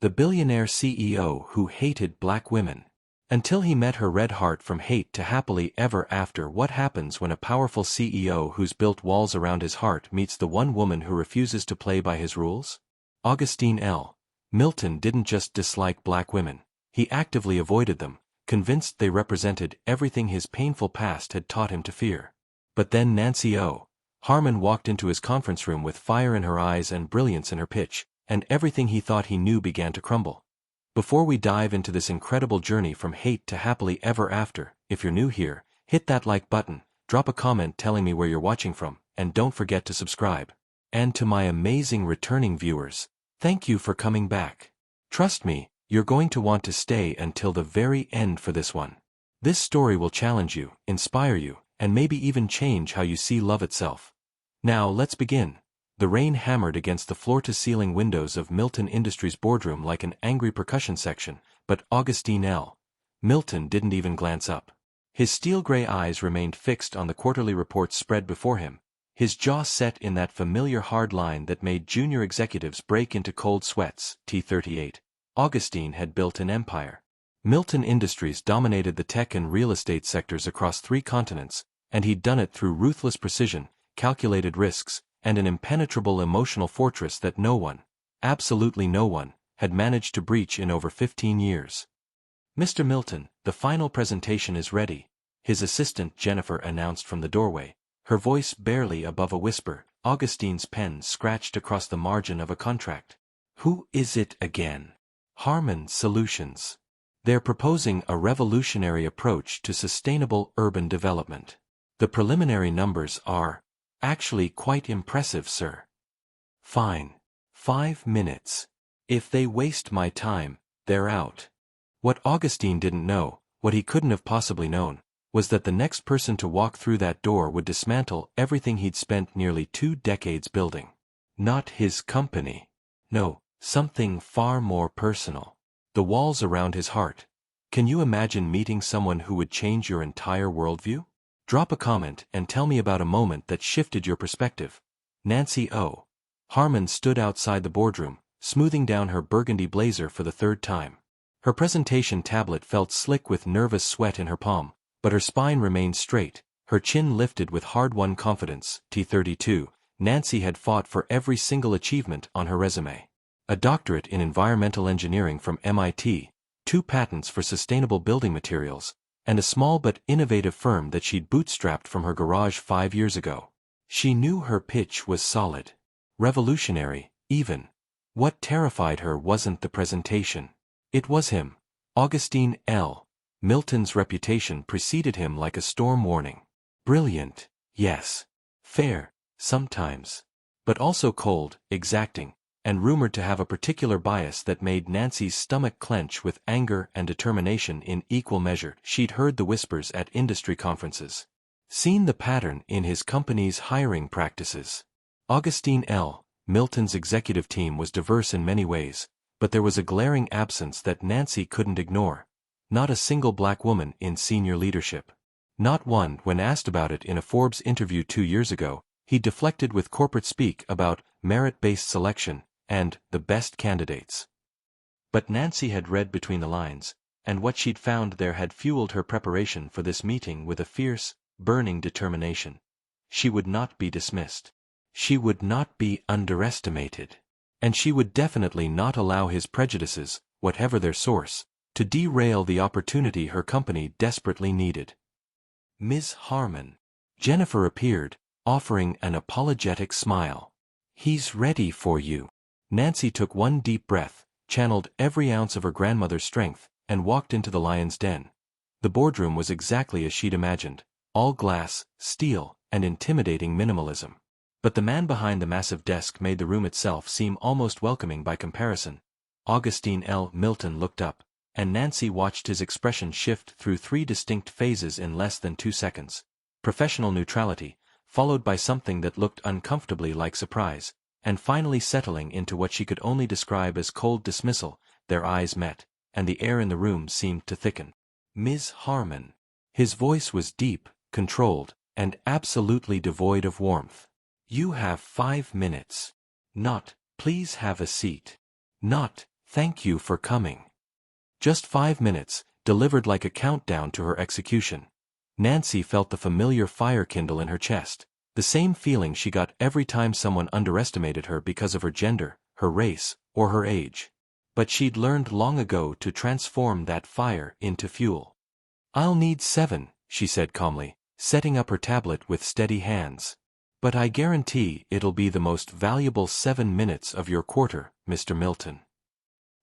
the billionaire CEO who hated black women. Until he met her red heart from hate to happily ever after. What happens when a powerful CEO who's built walls around his heart meets the one woman who refuses to play by his rules? Augustine L. Milton didn't just dislike black women, he actively avoided them, convinced they represented everything his painful past had taught him to fear. But then Nancy O. Harmon walked into his conference room with fire in her eyes and brilliance in her pitch, and everything he thought he knew began to crumble. Before we dive into this incredible journey from hate to happily ever after, if you're new here, hit that like button, drop a comment telling me where you're watching from, and don't forget to subscribe. And to my amazing returning viewers, thank you for coming back. Trust me, you're going to want to stay until the very end for this one. This story will challenge you, inspire you, and maybe even change how you see love itself. Now let's begin. The rain hammered against the floor-to-ceiling windows of Milton Industries' boardroom like an angry percussion section, but Augustine L. Milton didn't even glance up. His steel-gray eyes remained fixed on the quarterly reports spread before him, his jaw set in that familiar hard line that made junior executives break into cold sweats. T38. Augustine had built an empire. Milton Industries dominated the tech and real estate sectors across 3 continents, and he'd done it through ruthless precision, calculated risks, and an impenetrable emotional fortress that no one, absolutely no one, had managed to breach in over 15 years. "Mr. Milton, the final presentation is ready," his assistant Jennifer announced from the doorway, her voice barely above a whisper. Augustine's pen scratched across the margin of a contract. "Who is it again?" "Harmon Solutions. They're proposing a revolutionary approach to sustainable urban development. The preliminary numbers are actually quite impressive, sir." "Fine. 5 minutes. If they waste my time, they're out." What Augustine didn't know, what he couldn't have possibly known, was that the next person to walk through that door would dismantle everything he'd spent nearly 2 decades building. Not his company. No, something far more personal. The walls around his heart. Can you imagine meeting someone who would change your entire worldview? Drop a comment and tell me about a moment that shifted your perspective. Nancy O. Harmon stood outside the boardroom, smoothing down her burgundy blazer for the 3rd time. Her presentation tablet felt slick with nervous sweat in her palm, but her spine remained straight, her chin lifted with hard-won confidence. T32. Nancy had fought for every single achievement on her resume. A doctorate in environmental engineering from MIT, 2 patents for sustainable building materials, and a small but innovative firm that she'd bootstrapped from her garage 5 years ago. She knew her pitch was solid. Revolutionary, even. What terrified her wasn't the presentation. It was him. Augustine L. Milton's reputation preceded him like a storm warning. Brilliant, yes. Fair, sometimes. But also cold, exacting, and rumored to have a particular bias that made Nancy's stomach clench with anger and determination in equal measure. She'd heard the whispers at industry conferences. Seen the pattern in his company's hiring practices. Augustine L. Milton's executive team was diverse in many ways, but there was a glaring absence that Nancy couldn't ignore. Not a single black woman in senior leadership. Not one. When asked about it in a Forbes interview 2 years ago, he deflected with corporate speak about merit-based selection and the best candidates. But Nancy had read between the lines, and what she'd found there had fueled her preparation for this meeting with a fierce, burning determination. She would not be dismissed. She would not be underestimated. And she would definitely not allow his prejudices, whatever their source, to derail the opportunity her company desperately needed. "Ms. Harmon." Jennifer appeared, offering an apologetic smile. "He's ready for you." Nancy took one deep breath, channeled every ounce of her grandmother's strength, and walked into the lion's den. The boardroom was exactly as she'd imagined, all glass, steel, and intimidating minimalism. But the man behind the massive desk made the room itself seem almost welcoming by comparison. Augustine L. Milton looked up, and Nancy watched his expression shift through 3 distinct phases in less than 2 seconds. Professional neutrality, followed by something that looked uncomfortably like surprise, and finally settling into what she could only describe as cold dismissal. Their eyes met, and the air in the room seemed to thicken. "Ms. Harmon." His voice was deep, controlled, and absolutely devoid of warmth. "You have 5 minutes. Not, please have a seat. Not, Thank you for coming. Just 5 minutes, delivered like a countdown to her execution. Nancy felt the familiar fire kindle in her chest, the same feeling she got every time someone underestimated her because of her gender, her race, or her age. But she'd learned long ago to transform that fire into fuel. "I'll need 7, she said calmly, setting up her tablet with steady hands. "But I guarantee it'll be the most valuable 7 minutes of your quarter, Mr. Milton."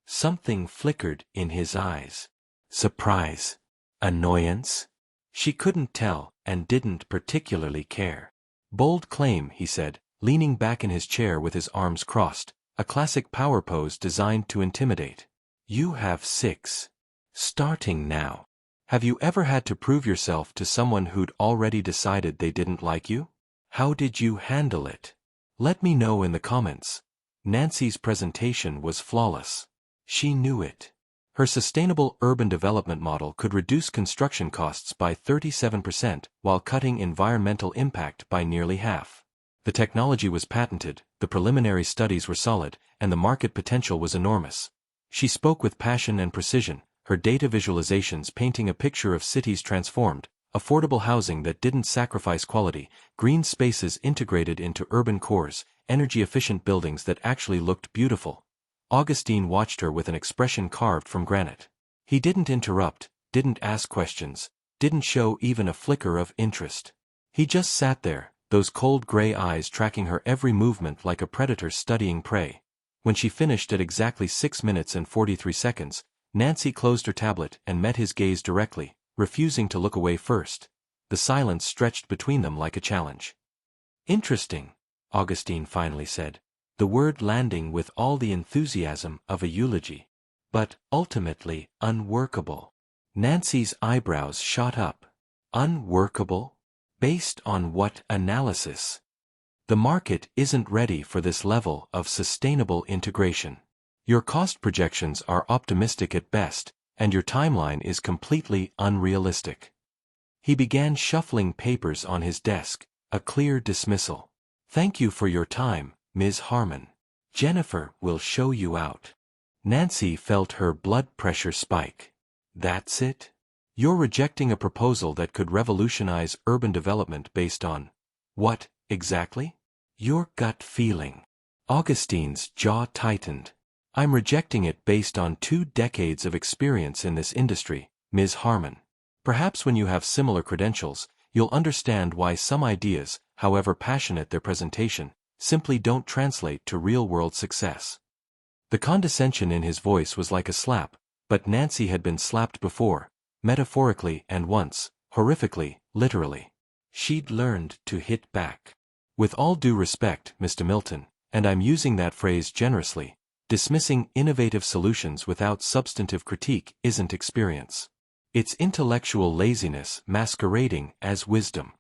Something flickered in his eyes. Surprise? Annoyance? She couldn't tell, and didn't particularly care. "Bold claim," he said, leaning back in his chair with his arms crossed, a classic power pose designed to intimidate. "You have 6. Starting now. Have you ever had to prove yourself to someone who'd already decided they didn't like you? How did you handle it? Let me know in the comments." Nancy's presentation was flawless. She knew it. Her sustainable urban development model could reduce construction costs by 37% while cutting environmental impact by nearly half. The technology was patented, the preliminary studies were solid, and the market potential was enormous. She spoke with passion and precision, her data visualizations painting a picture of cities transformed, affordable housing that didn't sacrifice quality, green spaces integrated into urban cores, energy-efficient buildings that actually looked beautiful. Augustine watched her with an expression carved from granite. He didn't interrupt, didn't ask questions, didn't show even a flicker of interest. He just sat there, those cold gray eyes tracking her every movement like a predator studying prey. When she finished at exactly 6 minutes and 43 seconds, Nancy closed her tablet and met his gaze directly, refusing to look away first. The silence stretched between them like a challenge. "Interesting," Augustine finally said, the word landing with all the enthusiasm of a eulogy. "But, ultimately, unworkable." Nancy's eyebrows shot up. "Unworkable? Based on what analysis?" "The market isn't ready for this level of sustainable integration. Your cost projections are optimistic at best, and your timeline is completely unrealistic." He began shuffling papers on his desk, a clear dismissal. "Thank you for your time, Ms. Harmon. Jennifer will show you out." Nancy felt her blood pressure spike. "That's it? You're rejecting a proposal that could revolutionize urban development based on what, exactly?" "Your gut feeling." Augustine's jaw tightened. "I'm rejecting it based on 2 decades of experience in this industry, Ms. Harmon. Perhaps when you have similar credentials, you'll understand why some ideas, however passionate their presentation, simply don't translate to real-world success." The condescension in his voice was like a slap, but Nancy had been slapped before, metaphorically and once, horrifically, literally. She'd learned to hit back. "With all due respect, Mr. Milton, and I'm using that phrase generously, dismissing innovative solutions without substantive critique isn't experience. It's intellectual laziness masquerading as wisdom."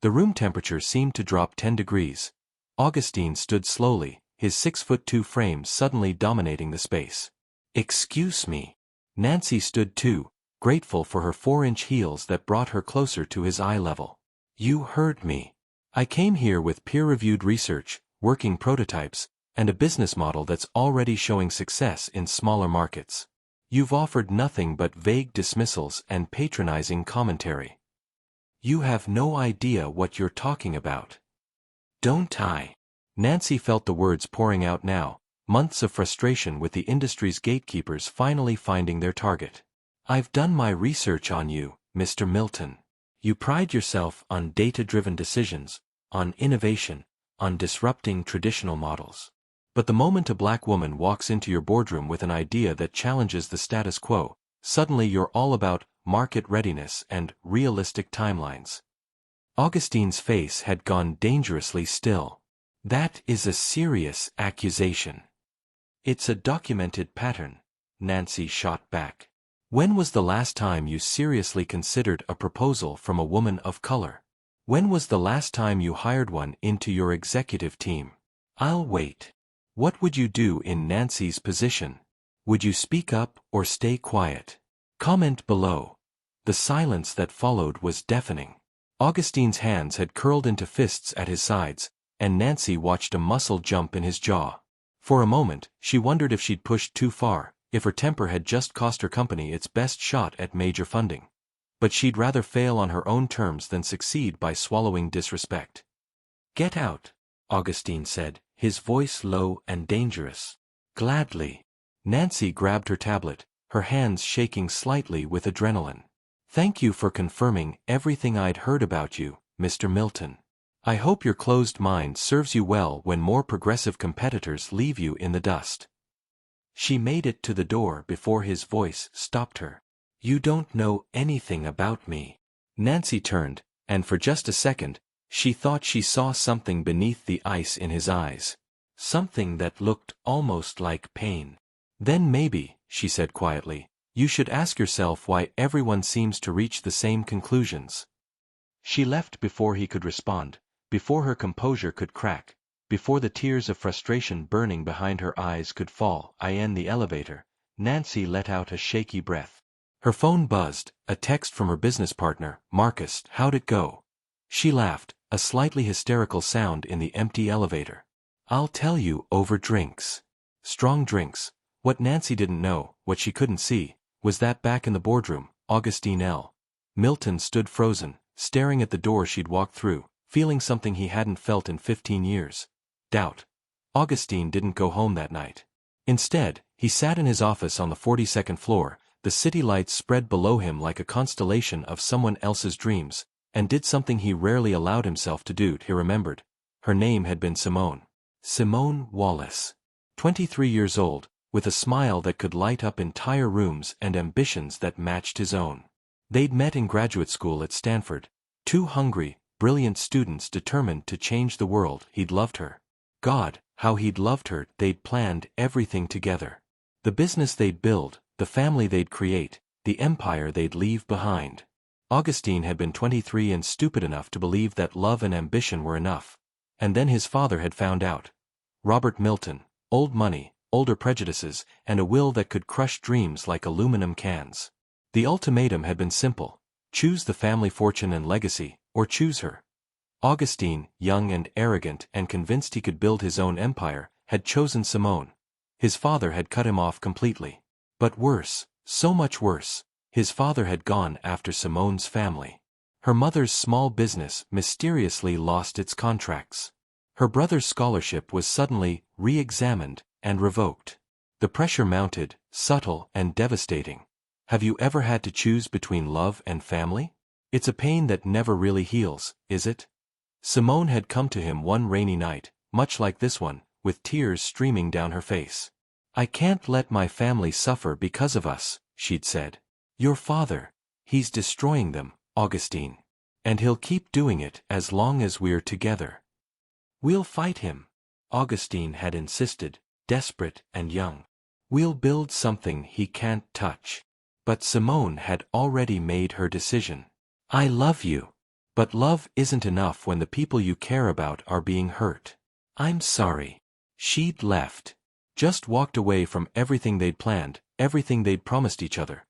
The room temperature seemed to drop 10 degrees. Augustine stood slowly, his 6'2" frame suddenly dominating the space. "Excuse me." Nancy stood too, grateful for her 4-inch heels that brought her closer to his eye level. "You heard me. I came here with peer-reviewed research, working prototypes, and a business model that's already showing success in smaller markets. You've offered nothing but vague dismissals and patronizing commentary. You have no idea what you're talking about." "Don't I?" Nancy felt the words pouring out now, months of frustration with the industry's gatekeepers finally finding their target. "I've done my research on you, Mr. Milton. You pride yourself on data-driven decisions, on innovation, on disrupting traditional models. But the moment a black woman walks into your boardroom with an idea that challenges the status quo, suddenly you're all about market readiness and realistic timelines." Augustine's face had gone dangerously still. "That is a serious accusation." "It's a documented pattern," Nancy shot back. "When was the last time you seriously considered a proposal from a woman of color? When was the last time you hired one into your executive team?" "I'll wait." What would you do in Nancy's position? Would you speak up or stay quiet? Comment below. The silence that followed was deafening. Augustine's hands had curled into fists at his sides, and Nancy watched a muscle jump in his jaw. For a moment, she wondered if she'd pushed too far, if her temper had just cost her company its best shot at major funding. But she'd rather fail on her own terms than succeed by swallowing disrespect. "Get out," Augustine said, his voice low and dangerous. "Gladly." Nancy grabbed her tablet, her hands shaking slightly with adrenaline. "Thank you for confirming everything I'd heard about you, Mr. Milton. I hope your closed mind serves you well when more progressive competitors leave you in the dust." She made it to the door before his voice stopped her. "You don't know anything about me." Nancy turned, and for just a second, she thought she saw something beneath the ice in his eyes. Something that looked almost like pain. "Then maybe," she said quietly, "you should ask yourself why everyone seems to reach the same conclusions." She left before he could respond, before her composure could crack, before the tears of frustration burning behind her eyes could fall. In the elevator, Nancy let out a shaky breath. Her phone buzzed, a text from her business partner, Marcus. "How'd it go?" She laughed, a slightly hysterical sound in the empty elevator. "I'll tell you over drinks." Strong drinks. What Nancy didn't know, what she couldn't see, was that back in the boardroom, Augustine L. Milton stood frozen, staring at the door she'd walked through, feeling something he hadn't felt in 15 years. Doubt. Augustine didn't go home that night. Instead, he sat in his office on the 42nd floor, the city lights spread below him like a constellation of someone else's dreams, and did something he rarely allowed himself to do. He remembered. Her name had been Simone. Simone Wallace. 23 years old, with a smile that could light up entire rooms and ambitions that matched his own. They'd met in graduate school at Stanford. Two hungry, brilliant students determined to change the world. He'd loved her. God, how he'd loved her. They'd planned everything together. The business they'd build, the family they'd create, the empire they'd leave behind. Augustine had been 23 and stupid enough to believe that love and ambition were enough. And then his father had found out. Robert Milton, old money, older prejudices, and a will that could crush dreams like aluminum cans. The ultimatum had been simple: choose the family fortune and legacy, or choose her. Augustine, young and arrogant and convinced he could build his own empire, had chosen Simone. His father had cut him off completely. But worse, so much worse, his father had gone after Simone's family. Her mother's small business mysteriously lost its contracts. Her brother's scholarship was suddenly re-examined and revoked. The pressure mounted, subtle and devastating. Have you ever had to choose between love and family? It's a pain that never really heals, is it? Simone had come to him one rainy night, much like this one, with tears streaming down her face. "I can't let my family suffer because of us," she'd said. "Your father, he's destroying them, Augustine. And he'll keep doing it as long as we're together." "We'll fight him," Augustine had insisted, desperate and young. "We'll build something he can't touch." But Simone had already made her decision. "I love you. But love isn't enough when the people you care about are being hurt. I'm sorry." She'd left. Just walked away from everything they'd planned, everything they'd promised each other.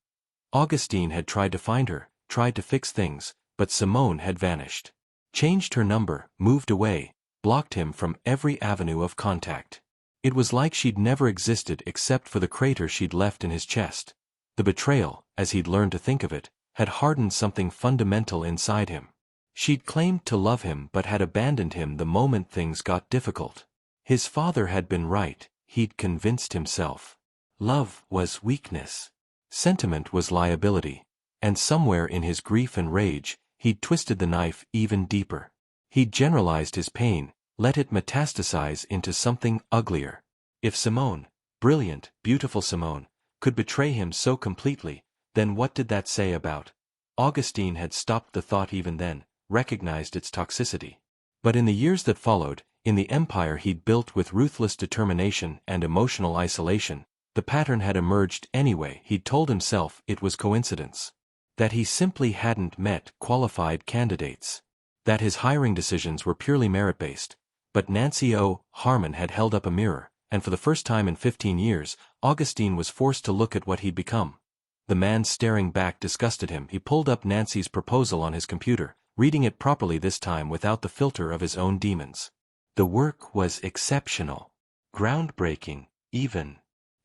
Augustine had tried to find her, tried to fix things, but Simone had vanished. Changed her number, moved away, blocked him from every avenue of contact. It was like she'd never existed except for the crater she'd left in his chest. The betrayal, as he'd learned to think of it, had hardened something fundamental inside him. She'd claimed to love him but had abandoned him the moment things got difficult. His father had been right, he'd convinced himself. Love was weakness. Sentiment was liability. And somewhere in his grief and rage, he'd twisted the knife even deeper. He'd generalized his pain, let it metastasize into something uglier. If Simone, brilliant, beautiful Simone, could betray him so completely, then what did that say about? Augustine had stopped the thought even then, recognized its toxicity. But in the years that followed, in the empire he'd built with ruthless determination and emotional isolation, the pattern had emerged anyway. He'd told himself it was coincidence. That he simply hadn't met qualified candidates. That his hiring decisions were purely merit-based. But Nancy O. Harmon had held up a mirror, and for the first time in 15 years, Augustine was forced to look at what he'd become. The man staring back disgusted him. He pulled up Nancy's proposal on his computer, reading it properly this time without the filter of his own demons. The work was exceptional. Groundbreaking, even.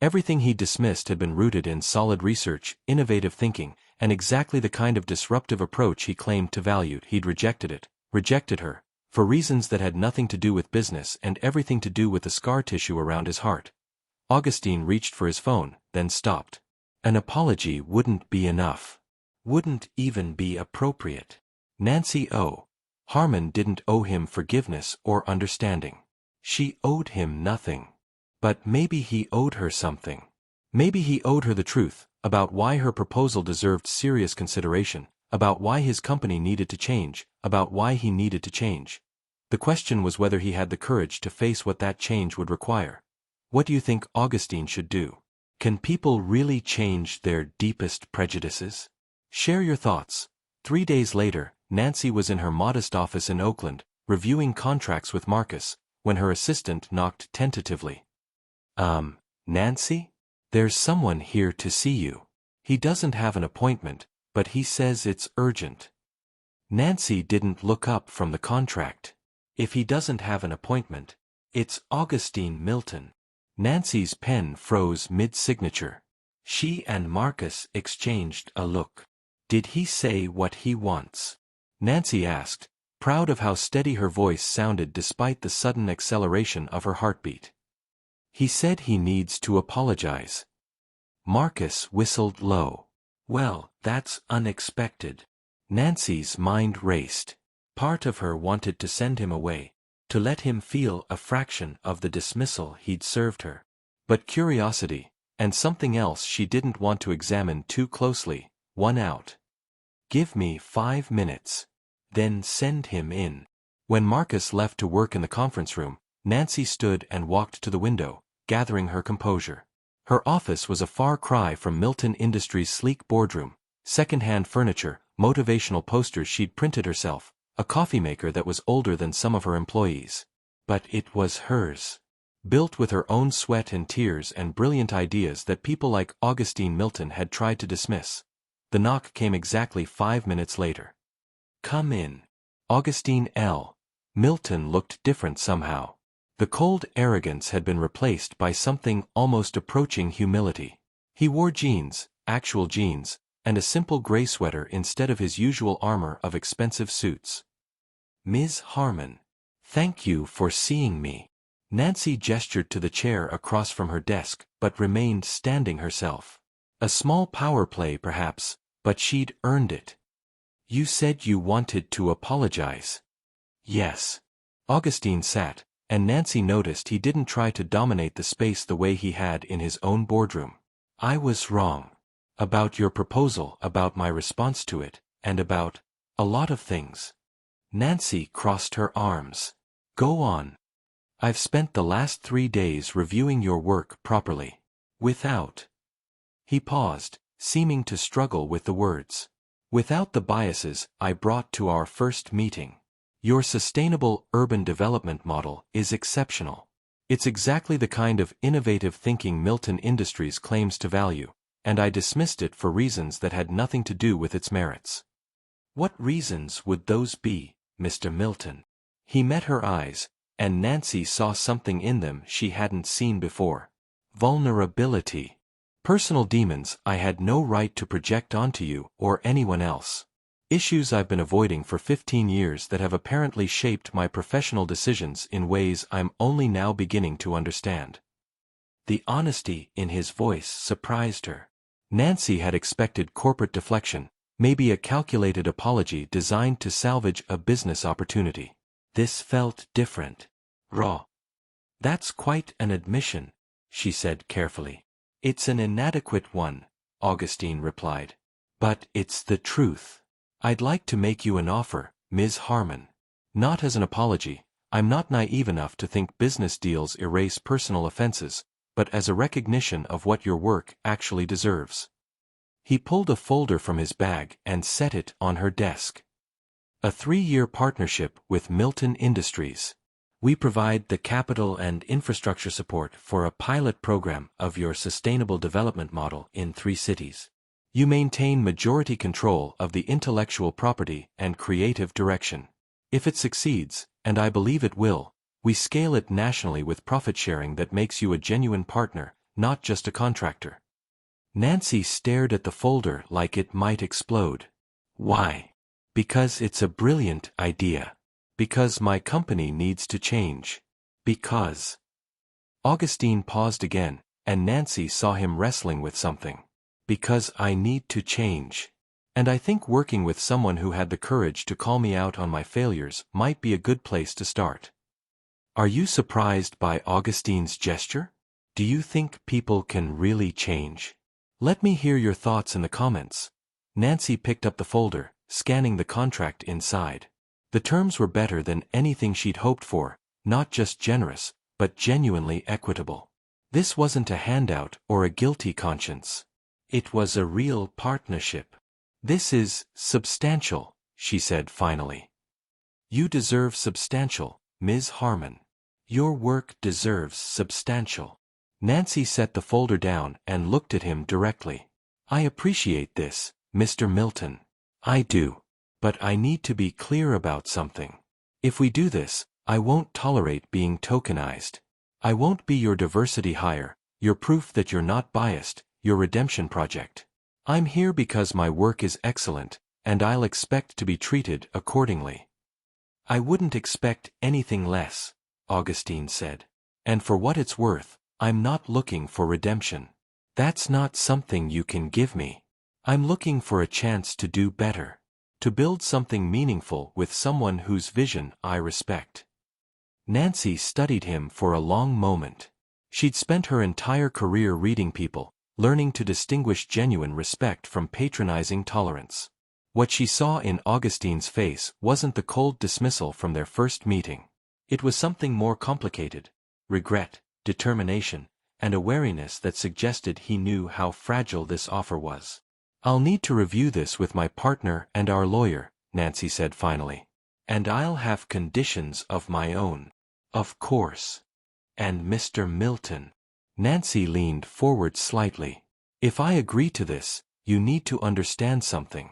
Everything he dismissed had been rooted in solid research, innovative thinking, and exactly the kind of disruptive approach he claimed to value. He'd rejected it, rejected her, for reasons that had nothing to do with business and everything to do with the scar tissue around his heart. Augustine reached for his phone, then stopped. An apology wouldn't be enough. Wouldn't even be appropriate. Nancy O. Harmon didn't owe him forgiveness or understanding. She owed him nothing. But maybe he owed her something. Maybe he owed her the truth, about why her proposal deserved serious consideration, about why his company needed to change, about why he needed to change. The question was whether he had the courage to face what that change would require. What do you think Augustine should do? Can people really change their deepest prejudices? Share your thoughts. 3 days later, Nancy was in her modest office in Oakland, reviewing contracts with Marcus, when her assistant knocked tentatively. Nancy? There's someone here to see you. He doesn't have an appointment, but he says it's urgent. Nancy didn't look up from the contract. If he doesn't have an appointment, it's Augustine Milton. Nancy's pen froze mid-signature. She and Marcus exchanged a look. Did he say what he wants? Nancy asked, proud of how steady her voice sounded despite the sudden acceleration of her heartbeat. He said he needs to apologize. Marcus whistled low. Well, that's unexpected. Nancy's mind raced. Part of her wanted to send him away, to let him feel a fraction of the dismissal he'd served her. But curiosity, and something else she didn't want to examine too closely, won out. Give me 5 minutes. Then send him in. When Marcus left to work in the conference room, Nancy stood and walked to the window, gathering her composure. Her office was a far cry from Milton Industries' sleek boardroom, second-hand furniture, motivational posters she'd printed herself, a coffee maker that was older than some of her employees. But it was hers. Built with her own sweat and tears and brilliant ideas that people like Augustine Milton had tried to dismiss. The knock came exactly 5 minutes later. Come in. Augustine L. Milton looked different somehow. The cold arrogance had been replaced by something almost approaching humility. He wore jeans, actual jeans, and a simple gray sweater instead of his usual armor of expensive suits. Ms. Harmon. Thank you for seeing me. Nancy gestured to the chair across from her desk, but remained standing herself. A small power play perhaps, but she'd earned it. You said you wanted to apologize. Yes. Augustine sat, and Nancy noticed he didn't try to dominate the space the way he had in his own boardroom. I was wrong. About your proposal, about my response to it, and about a lot of things. Nancy crossed her arms. Go on. I've spent the last 3 days reviewing your work properly. Without. He paused, seeming to struggle with the words. Without the biases I brought to our first meeting. Your sustainable urban development model is exceptional. It's exactly the kind of innovative thinking Milton Industries claims to value, and I dismissed it for reasons that had nothing to do with its merits. What reasons would those be, Mr. Milton? He met her eyes, and Nancy saw something in them she hadn't seen before. Vulnerability. Personal demons I had no right to project onto you or anyone else. Issues I've been avoiding for 15 years that have apparently shaped my professional decisions in ways I'm only now beginning to understand. The honesty in his voice surprised her. Nancy had expected corporate deflection, maybe a calculated apology designed to salvage a business opportunity. This felt different. Raw. That's quite an admission, she said carefully. It's an inadequate one, Augustine replied. But it's the truth. I'd like to make you an offer, Ms. Harmon. Not as an apology, I'm not naive enough to think business deals erase personal offenses, but as a recognition of what your work actually deserves. He pulled a folder from his bag and set it on her desk. A 3-year partnership with Milton Industries. We provide the capital and infrastructure support for a pilot program of your sustainable development model in 3 cities. You maintain majority control of the intellectual property and creative direction. If it succeeds, and I believe it will, We scale it nationally with profit sharing that makes you a genuine partner, not just a contractor. Nancy stared at the folder like it might explode. Why? Because it's a brilliant idea. Because my company needs to change. Because. Augustine paused again, and Nancy saw him wrestling with something. Because I need to change. And I think working with someone who had the courage to call me out on my failures might be a good place to start. Are you surprised by Augustine's gesture? Do you think people can really change? Let me hear your thoughts in the comments. Nancy picked up the folder, scanning the contract inside. The terms were better than anything she'd hoped for, not just generous, but genuinely equitable. This wasn't a handout or a guilty conscience. It was a real partnership. This is substantial, she said finally. You deserve substantial, Ms. Harmon. Your work deserves substantial. Nancy set the folder down and looked at him directly. I appreciate this, Mr. Milton. I do. But I need to be clear about something. If we do this, I won't tolerate being tokenized. I won't be your diversity hire, your proof that you're not biased, your redemption project. I'm here because my work is excellent, and I'll expect to be treated accordingly. I wouldn't expect anything less, Augustine said. And for what it's worth, I'm not looking for redemption. That's not something you can give me. I'm looking for a chance to do better. To build something meaningful with someone whose vision I respect. Nancy studied him for a long moment. She'd spent her entire career reading people, learning to distinguish genuine respect from patronizing tolerance. What she saw in Augustine's face wasn't the cold dismissal from their first meeting. It was something more complicated: regret, determination, and a wariness that suggested he knew how fragile this offer was. I'll need to review this with my partner and our lawyer, Nancy said finally. And I'll have conditions of my own. Of course. And Mr. Milton. Nancy leaned forward slightly. If I agree to this, you need to understand something.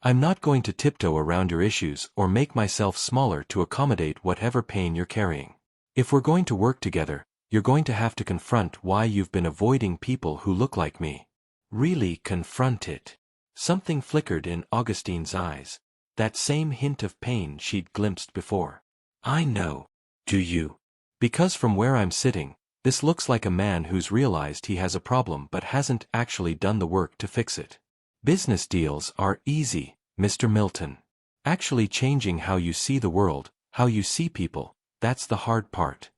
I'm not going to tiptoe around your issues or make myself smaller to accommodate whatever pain you're carrying. If we're going to work together, you're going to have to confront why you've been avoiding people who look like me. Really confront it. Something flickered in Augustine's eyes, that same hint of pain she'd glimpsed before. I know. Do you? Because from where I'm sitting, this looks like a man who's realized he has a problem but hasn't actually done the work to fix it. Business deals are easy, Mr. Milton. Actually changing how you see the world, how you see people, that's the hard part.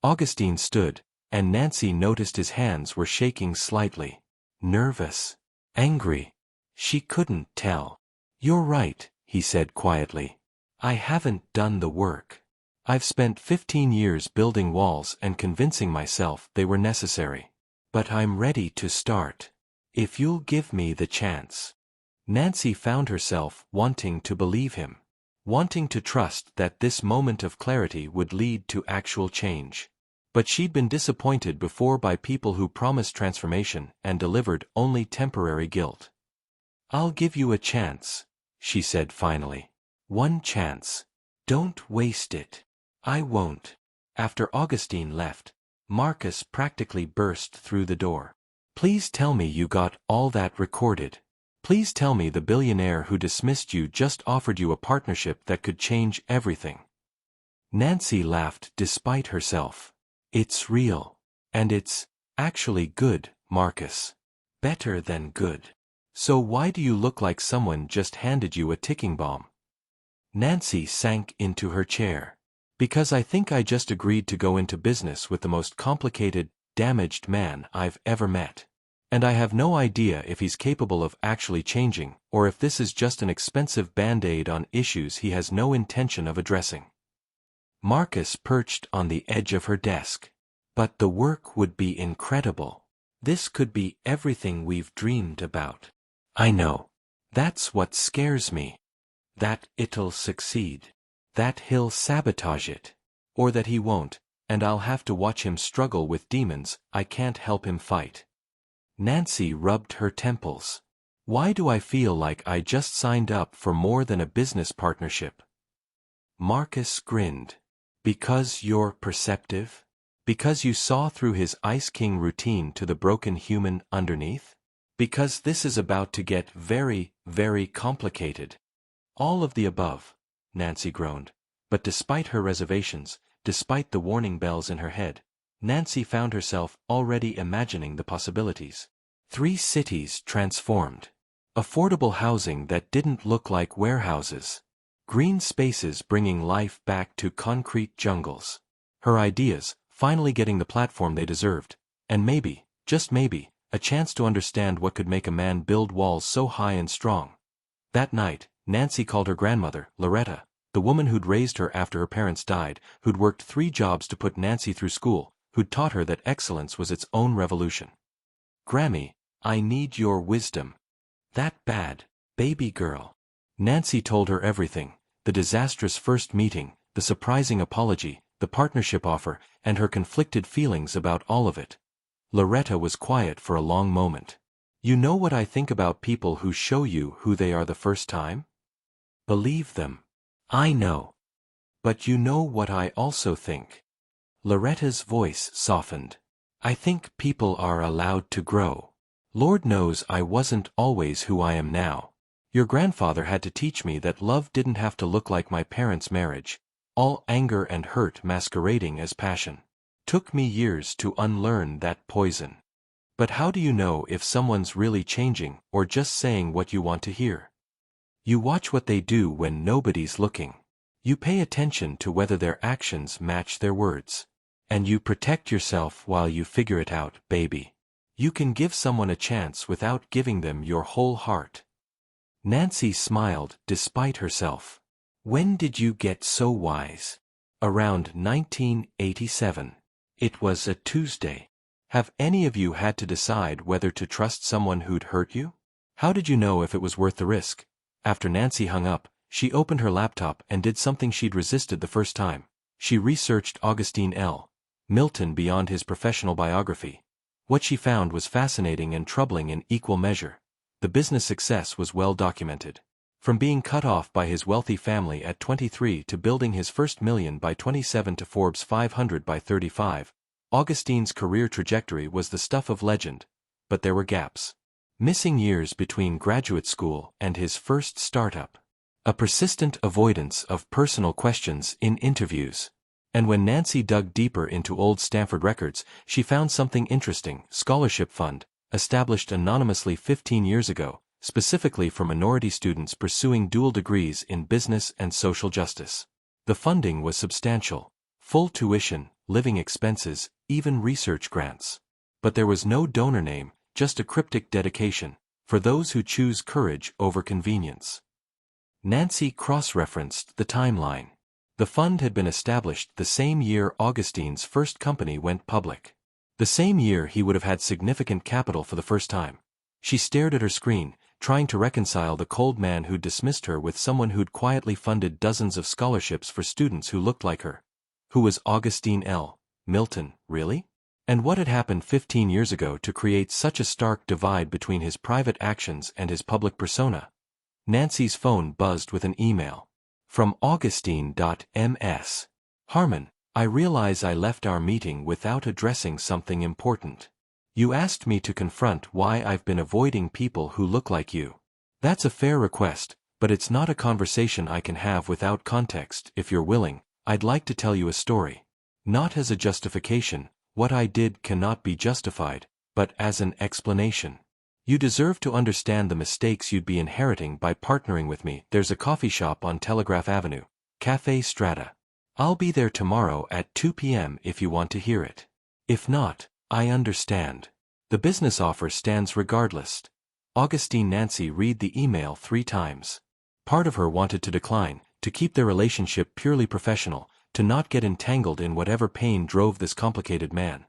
Augustine stood, and Nancy noticed his hands were shaking slightly. Nervous. Angry. She couldn't tell. You're right, he said quietly. I haven't done the work. I've spent 15 years building walls and convincing myself they were necessary. But I'm ready to start. If you'll give me the chance. Nancy found herself wanting to believe him. Wanting to trust that this moment of clarity would lead to actual change. But she'd been disappointed before by people who promised transformation and delivered only temporary guilt. I'll give you a chance, she said finally. One chance. Don't waste it. I won't. After Augustine left, Marcus practically burst through the door. Please tell me you got all that recorded. Please tell me the billionaire who dismissed you just offered you a partnership that could change everything. Nancy laughed despite herself. It's real. And it's actually good, Marcus. Better than good. So why do you look like someone just handed you a ticking bomb? Nancy sank into her chair. Because I think I just agreed to go into business with the most complicated, damaged man I've ever met. And I have no idea if he's capable of actually changing, or if this is just an expensive band-aid on issues he has no intention of addressing. Marcus perched on the edge of her desk. But the work would be incredible. This could be everything we've dreamed about. I know. That's what scares me. That it'll succeed. That he'll sabotage it. Or that he won't, and I'll have to watch him struggle with demons I can't help him fight. Nancy rubbed her temples. Why do I feel like I just signed up for more than a business partnership? Marcus grinned. Because you're perceptive? Because you saw through his Ice King routine to the broken human underneath? Because this is about to get very, very complicated. All of the above, Nancy groaned. But despite her reservations, despite the warning bells in her head, Nancy found herself already imagining the possibilities. 3 cities transformed. Affordable housing that didn't look like warehouses. Green spaces bringing life back to concrete jungles. Her ideas, finally getting the platform they deserved. And maybe, just maybe, a chance to understand what could make a man build walls so high and strong. That night, Nancy called her grandmother, Loretta, the woman who'd raised her after her parents died, who'd worked 3 jobs to put Nancy through school, who'd taught her that excellence was its own revolution. "Grammy, I need your wisdom." "That bad, baby girl." Nancy told her everything, the disastrous first meeting, the surprising apology, the partnership offer, and her conflicted feelings about all of it. Loretta was quiet for a long moment. "You know what I think about people who show you who they are the first time? Believe them." "I know. But you know what I also think." Loretta's voice softened. "I think people are allowed to grow. Lord knows I wasn't always who I am now. Your grandfather had to teach me that love didn't have to look like my parents' marriage, all anger and hurt masquerading as passion. Took me years to unlearn that poison. But how do you know if someone's really changing or just saying what you want to hear? You watch what they do when nobody's looking. You pay attention to whether their actions match their words. And you protect yourself while you figure it out, baby. You can give someone a chance without giving them your whole heart." Nancy smiled despite herself. "When did you get so wise?" "Around 1987. It was a Tuesday. Have any of you had to decide whether to trust someone who'd hurt you? How did you know if it was worth the risk?" After Nancy hung up, she opened her laptop and did something she'd resisted the first time. She researched Augustine L. Milton beyond his professional biography. What she found was fascinating and troubling in equal measure. The business success was well documented. From being cut off by his wealthy family at 23 to building his first million by 27 to Forbes 500 by 35, Augustine's career trajectory was the stuff of legend. But there were gaps. Missing years between graduate school and his first startup. A persistent avoidance of personal questions in interviews. And when Nancy dug deeper into old Stanford records, she found something interesting. Scholarship fund, established anonymously 15 years ago, specifically for minority students pursuing dual degrees in business and social justice. The funding was substantial. Full tuition, living expenses, even research grants. But there was no donor name, just a cryptic dedication, for those who choose courage over convenience. Nancy cross-referenced the timeline. The fund had been established the same year Augustine's first company went public. The same year he would have had significant capital for the first time. She stared at her screen, trying to reconcile the cold man who'd dismissed her with someone who'd quietly funded dozens of scholarships for students who looked like her. Who was Augustine L. Milton, really? And what had happened 15 years ago to create such a stark divide between his private actions and his public persona? Nancy's phone buzzed with an email. From Augustine.ms. "Harmon, I realize I left our meeting without addressing something important. You asked me to confront why I've been avoiding people who look like you. That's a fair request, but it's not a conversation I can have without context. If you're willing, I'd like to tell you a story. Not as a justification, what I did cannot be justified, but as an explanation. You deserve to understand the mistakes you'd be inheriting by partnering with me. There's a coffee shop on Telegraph Avenue, Cafe Strata. I'll be there tomorrow at 2 p.m. if you want to hear it. If not, I understand. The business offer stands regardless." Augustine. Nancy read the email 3 times. Part of her wanted to decline, to keep their relationship purely professional, to not get entangled in whatever pain drove this complicated man.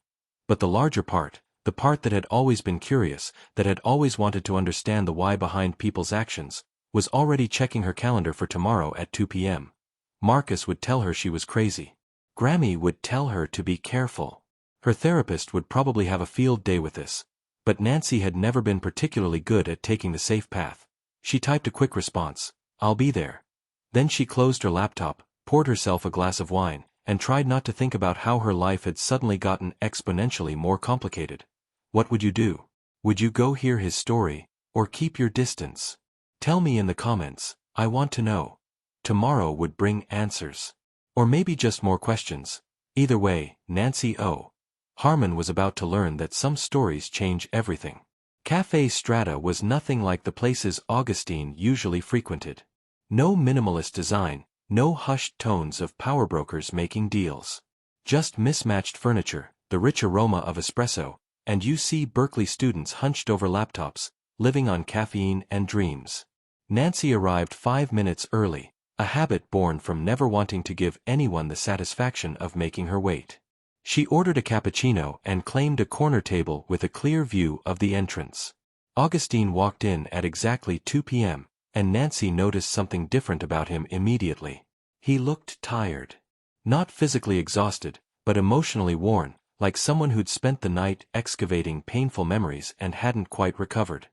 But the larger part, the part that had always been curious, that had always wanted to understand the why behind people's actions, was already checking her calendar for tomorrow at 2 p.m. Marcus would tell her she was crazy. Grammy would tell her to be careful. Her therapist would probably have a field day with this. But Nancy had never been particularly good at taking the safe path. She typed a quick response, "I'll be there." Then she closed her laptop, poured herself a glass of wine, and tried not to think about how her life had suddenly gotten exponentially more complicated. What would you do? Would you go hear his story, or keep your distance? Tell me in the comments, I want to know. Tomorrow would bring answers. Or maybe just more questions. Either way, Nancy O. Harmon was about to learn that some stories change everything. Café Strata was nothing like the places Augustine usually frequented. No minimalist design, no hushed tones of powerbrokers making deals. Just mismatched furniture, the rich aroma of espresso, and UC Berkeley students hunched over laptops, living on caffeine and dreams. Nancy arrived 5 minutes early, a habit born from never wanting to give anyone the satisfaction of making her wait. She ordered a cappuccino and claimed a corner table with a clear view of the entrance. Augustine walked in at exactly 2 p.m., and Nancy noticed something different about him immediately. He looked tired. Not physically exhausted, but emotionally worn, like someone who'd spent the night excavating painful memories and hadn't quite recovered.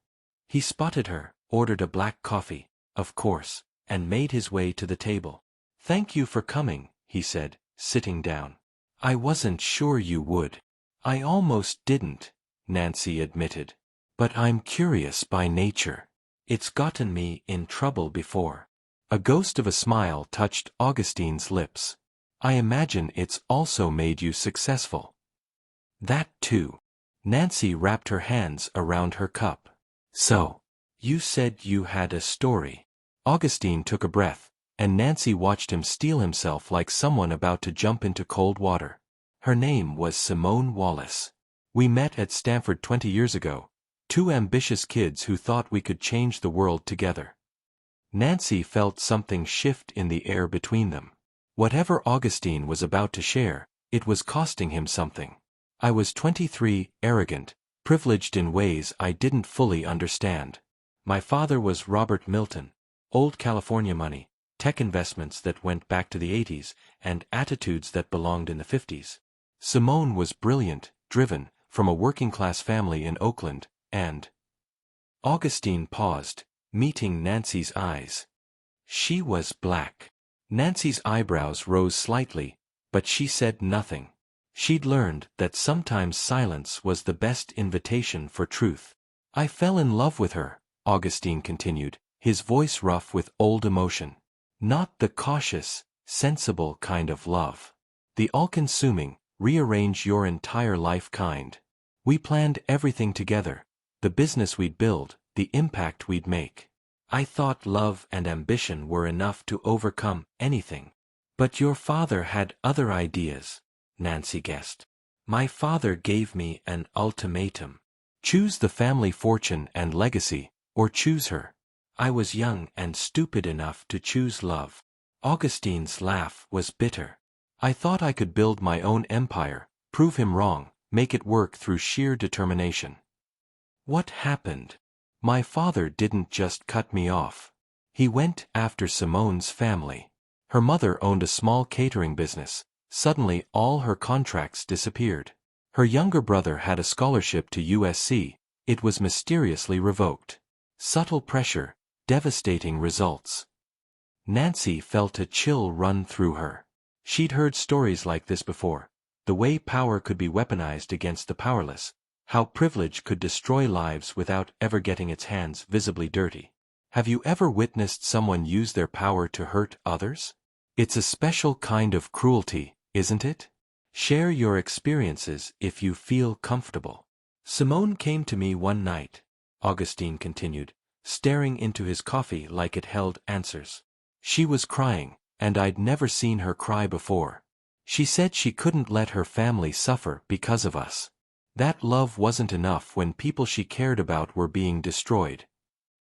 He spotted her, ordered a black coffee, of course, and made his way to the table. "Thank you for coming," he said, sitting down. "I wasn't sure you would." "I almost didn't," Nancy admitted. "But I'm curious by nature. It's gotten me in trouble before." A ghost of a smile touched Augustine's lips. "I imagine it's also made you successful." "That too." Nancy wrapped her hands around her cup. "So, you said you had a story." Augustine took a breath, and Nancy watched him steel himself like someone about to jump into cold water. Her name was Simone Wallace. "We met at Stanford 20 years ago, two ambitious kids who thought we could change the world together." Nancy felt something shift in the air between them. Whatever Augustine was about to share, it was costing him something. "I was 23, arrogant, privileged in ways I didn't fully understand. My father was Robert Milton, old California money, tech investments that went back to the 80s, and attitudes that belonged in the 50s. Simone was brilliant, driven, from a working-class family in Oakland, and—" Augustine paused, meeting Nancy's eyes. She was black. Nancy's eyebrows rose slightly, but she said nothing. She'd learned that sometimes silence was the best invitation for truth. "I fell in love with her," Augustine continued, his voice rough with old emotion. "Not the cautious, sensible kind of love. The all-consuming, rearrange your entire life kind. We planned everything together, the business we'd build, the impact we'd make. I thought love and ambition were enough to overcome anything. But your father had other ideas," Nancy guessed. "My father gave me an ultimatum. Choose the family fortune and legacy, or choose her. I was young and stupid enough to choose love." Augustine's laugh was bitter. "I thought I could build my own empire, prove him wrong, make it work through sheer determination. What happened? My father didn't just cut me off. He went after Simone's family. Her mother owned a small catering business. Suddenly all her contracts disappeared. Her younger brother had a scholarship to USC. It was mysteriously revoked. Subtle pressure, devastating results." Nancy felt a chill run through her. She'd heard stories like this before. The way power could be weaponized against the powerless. How privilege could destroy lives without ever getting its hands visibly dirty. Have you ever witnessed someone use their power to hurt others? It's a special kind of cruelty, isn't it? Share your experiences if you feel comfortable. "Simone came to me one night," Augustine continued, staring into his coffee like it held answers. "She was crying, and I'd never seen her cry before. She said she couldn't let her family suffer because of us. That love wasn't enough when people she cared about were being destroyed.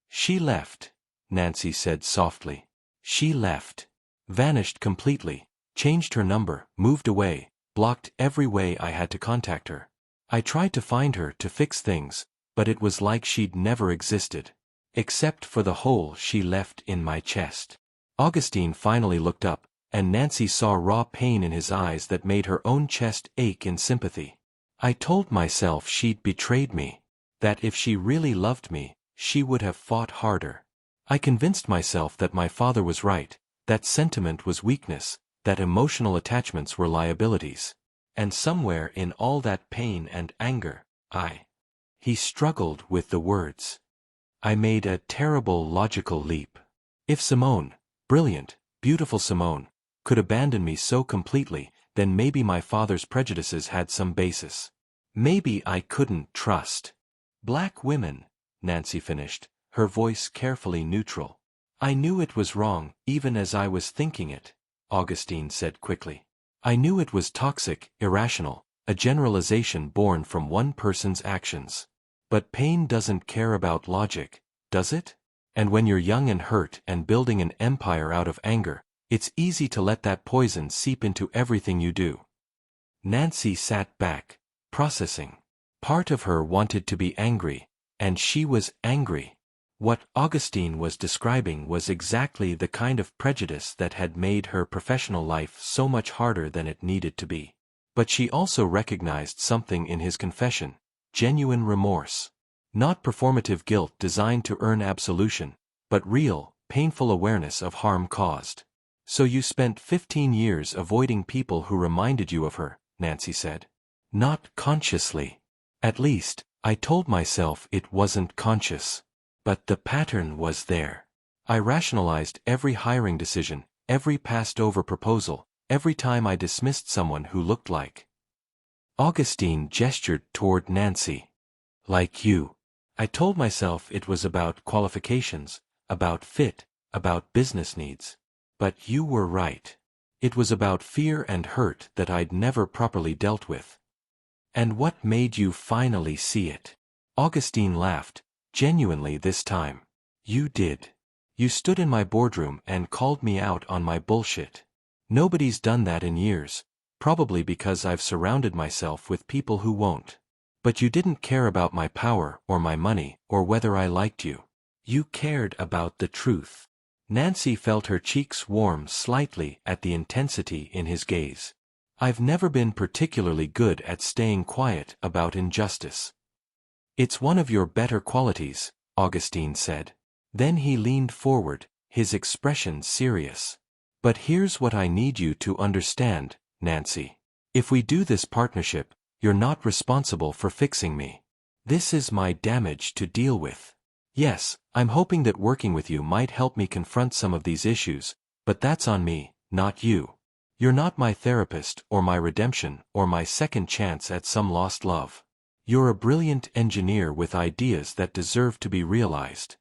She left," Nancy said softly. "She left. Vanished completely, changed her number, moved away, blocked every way I had to contact her. I tried to find her to fix things, but it was like she'd never existed. Except for the hole she left in my chest." Augustine finally looked up, and Nancy saw raw pain in his eyes that made her own chest ache in sympathy. "I told myself she'd betrayed me. That if she really loved me, she would have fought harder. I convinced myself that my father was right, that sentiment was weakness, that emotional attachments were liabilities. And somewhere in all that pain and anger, He struggled with the words. I made a terrible logical leap. If Simone, brilliant, beautiful Simone, could abandon me so completely, then maybe my father's prejudices had some basis. Maybe I couldn't trust black women, Nancy finished, her voice carefully neutral. I knew it was wrong, even as I was thinking it, Augustine said quickly. I knew it was toxic, irrational, a generalization born from one person's actions. But pain doesn't care about logic, does it? And when you're young and hurt and building an empire out of anger, it's easy to let that poison seep into everything you do. Nancy sat back, processing. Part of her wanted to be angry, and she was angry. What Augustine was describing was exactly the kind of prejudice that had made her professional life so much harder than it needed to be. But she also recognized something in his confession, genuine remorse. Not performative guilt designed to earn absolution, but real, painful awareness of harm caused. So you spent 15 years avoiding people who reminded you of her, Nancy said. Not consciously. At least, I told myself it wasn't conscious. But the pattern was there. I rationalized every hiring decision, every passed-over proposal, every time I dismissed someone who looked like. Augustine gestured toward Nancy. Like you. I told myself it was about qualifications, about fit, about business needs. But you were right. It was about fear and hurt that I'd never properly dealt with. And what made you finally see it? Augustine laughed, genuinely this time. You did. You stood in my boardroom and called me out on my bullshit. Nobody's done that in years, probably because I've surrounded myself with people who won't. But you didn't care about my power or my money or whether I liked you. You cared about the truth. Nancy felt her cheeks warm slightly at the intensity in his gaze. I've never been particularly good at staying quiet about injustice. It's one of your better qualities, Augustine said. Then he leaned forward, his expression serious. But here's what I need you to understand, Nancy. If we do this partnership, you're not responsible for fixing me. This is my damage to deal with. Yes, I'm hoping that working with you might help me confront some of these issues, but that's on me, not you. You're not my therapist or my redemption or my second chance at some lost love. You're a brilliant engineer with ideas that deserve to be realized.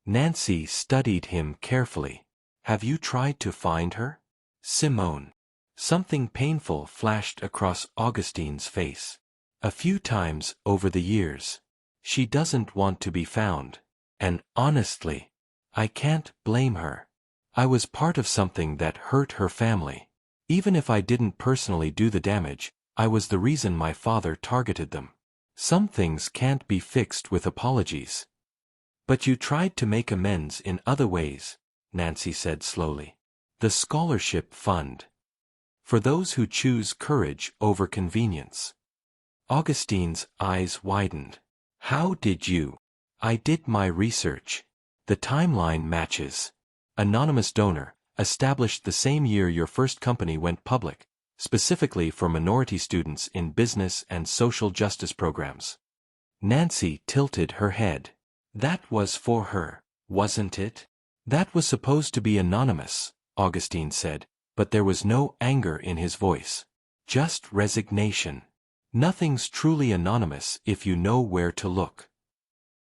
Nancy studied him carefully. Have you tried to find her? Simone. Something painful flashed across Augustine's face. A few times over the years. She doesn't want to be found. And honestly, I can't blame her. I was part of something that hurt her family. Even if I didn't personally do the damage, I was the reason my father targeted them. Some things can't be fixed with apologies. But you tried to make amends in other ways, Nancy said slowly. The scholarship fund. For those who choose courage over convenience. Augustine's eyes widened. How did you? I did my research. The timeline matches. Anonymous donor, established the same year your first company went public, specifically for minority students in business and social justice programs. Nancy tilted her head. That was for her, wasn't it? That was supposed to be anonymous, Augustine said, but there was no anger in his voice. Just resignation. Nothing's truly anonymous if you know where to look.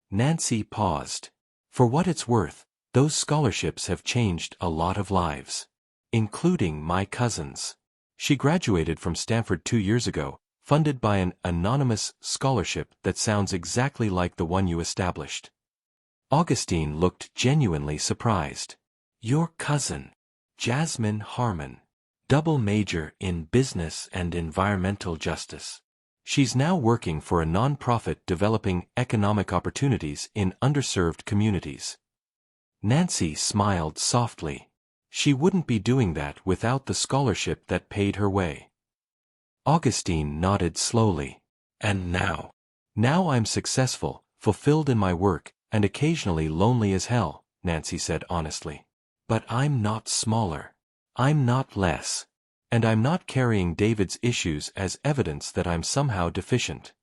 Nancy paused. For what it's worth, those scholarships have changed a lot of lives. Including my cousin's. She graduated from Stanford 2 years ago, funded by an anonymous scholarship that sounds exactly like the one you established. Augustine looked genuinely surprised. Your cousin, Jasmine Harmon, double major in business and environmental justice. She's now working for a nonprofit developing economic opportunities in underserved communities. Nancy smiled softly. She wouldn't be doing that without the scholarship that paid her way. Augustine nodded slowly. And now? Now I'm successful, fulfilled in my work, and occasionally lonely as hell, Nancy said honestly. But I'm not smaller. I'm not less. And I'm not carrying David's issues as evidence that I'm somehow deficient.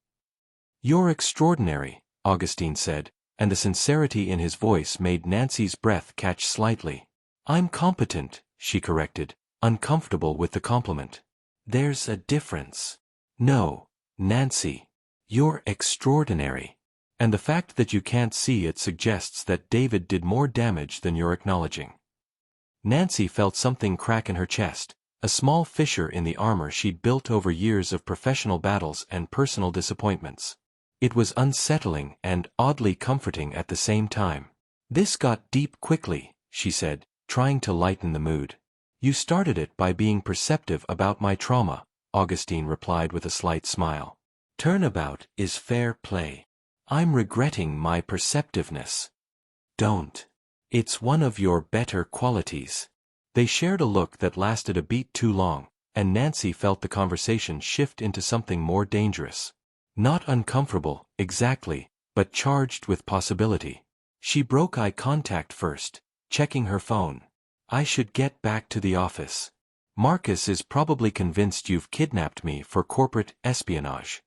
You're extraordinary, Augustine said, and the sincerity in his voice made Nancy's breath catch slightly. I'm competent, she corrected, uncomfortable with the compliment. There's a difference. No, Nancy. You're extraordinary. And the fact that you can't see it suggests that David did more damage than you're acknowledging. Nancy felt something crack in her chest, a small fissure in the armor she'd built over years of professional battles and personal disappointments. It was unsettling and oddly comforting at the same time. This got deep quickly, she said, trying to lighten the mood. You started it by being perceptive about my trauma, Augustine replied with a slight smile. Turnabout is fair play. I'm regretting my perceptiveness. Don't. It's one of your better qualities. They shared a look that lasted a beat too long, and Nancy felt the conversation shift into something more dangerous. Not uncomfortable, exactly, but charged with possibility. She broke eye contact first, checking her phone. I should get back to the office. Marcus is probably convinced you've kidnapped me for corporate espionage.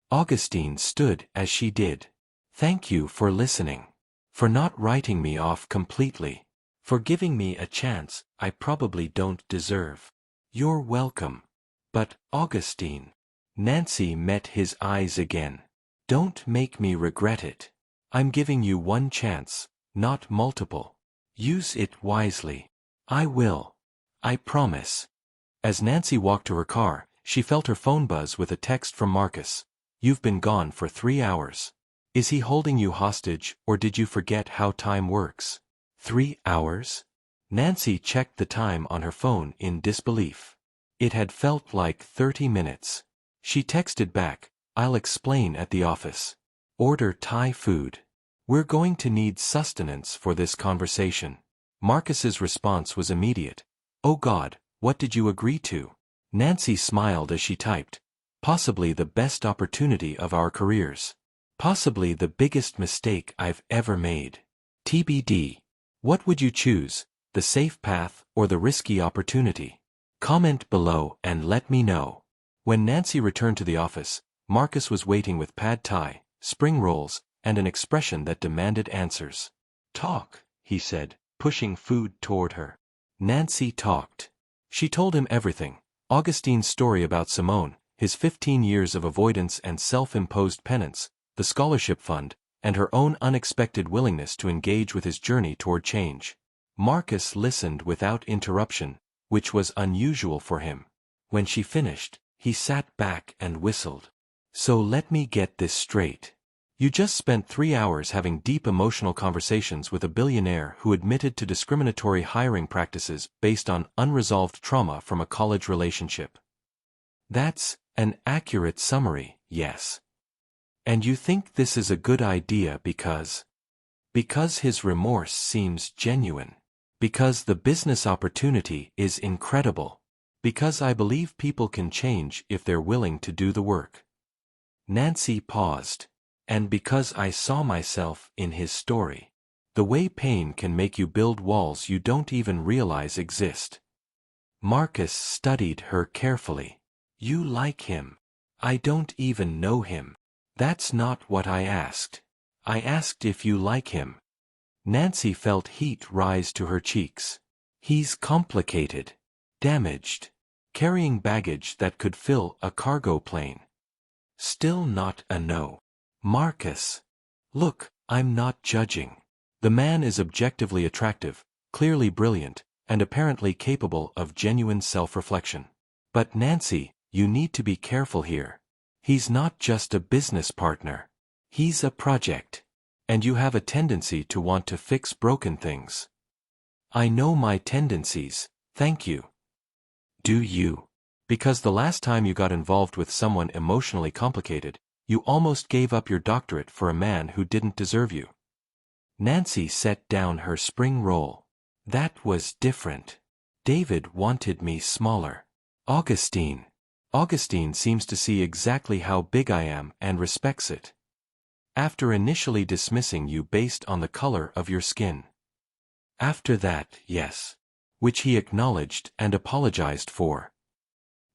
Augustine stood as she did. Thank you for listening. For not writing me off completely. For giving me a chance I probably don't deserve. You're welcome. But, Augustine. Nancy met his eyes again. Don't make me regret it. I'm giving you one chance, not multiple. Use it wisely. I will. I promise. As Nancy walked to her car, she felt her phone buzz with a text from Marcus. You've been gone for 3 hours. Is he holding you hostage, or did you forget how time works? 3 hours? Nancy checked the time on her phone in disbelief. It had felt like 30 minutes. She texted back, I'll explain at the office. Order Thai food. We're going to need sustenance for this conversation. Marcus's response was immediate. Oh God, what did you agree to? Nancy smiled as she typed. Possibly the best opportunity of our careers. Possibly the biggest mistake I've ever made. TBD. What would you choose, the safe path or the risky opportunity? Comment below and let me know. When Nancy returned to the office, Marcus was waiting with pad thai, spring rolls, and an expression that demanded answers. Talk, he said, pushing food toward her. Nancy talked. She told him everything. Augustine's story about Simone, his 15 years of avoidance and self-imposed penance, the scholarship fund, and her own unexpected willingness to engage with his journey toward change. Marcus listened without interruption, which was unusual for him. When she finished, he sat back and whistled. So let me get this straight. You just spent 3 hours having deep emotional conversations with a billionaire who admitted to discriminatory hiring practices based on unresolved trauma from a college relationship. That's an accurate summary, yes. And you think this is a good idea because his remorse seems genuine. Because the business opportunity is incredible. Because I believe people can change if they're willing to do the work. Nancy paused. And because I saw myself in his story. The way pain can make you build walls you don't even realize exist. Marcus studied her carefully. You like him. I don't even know him. That's not what I asked. I asked if you like him. Nancy felt heat rise to her cheeks. He's complicated. Damaged. Carrying baggage that could fill a cargo plane. Still not a no. Marcus. Look, I'm not judging. The man is objectively attractive, clearly brilliant, and apparently capable of genuine self-reflection. But Nancy, you need to be careful here. He's not just a business partner. He's a project. And you have a tendency to want to fix broken things. I know my tendencies, thank you. Do you? Because the last time you got involved with someone emotionally complicated, you almost gave up your doctorate for a man who didn't deserve you. Nancy set down her spring roll. That was different. David wanted me smaller. Augustine. Augustine seems to see exactly how big I am and respects it. After initially dismissing you based on the color of your skin. After that, yes. which he acknowledged and apologized for.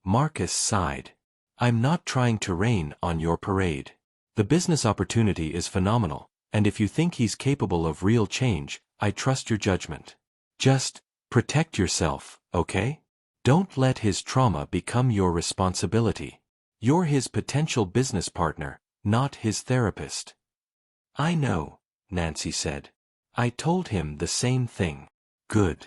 Marcus sighed. I'm not trying to rain on your parade. The business opportunity is phenomenal, and if you think he's capable of real change, I trust your judgment. Just protect yourself, okay? Don't let his trauma become your responsibility. You're his potential business partner, not his therapist. I know, Nancy said. I told him the same thing. Good.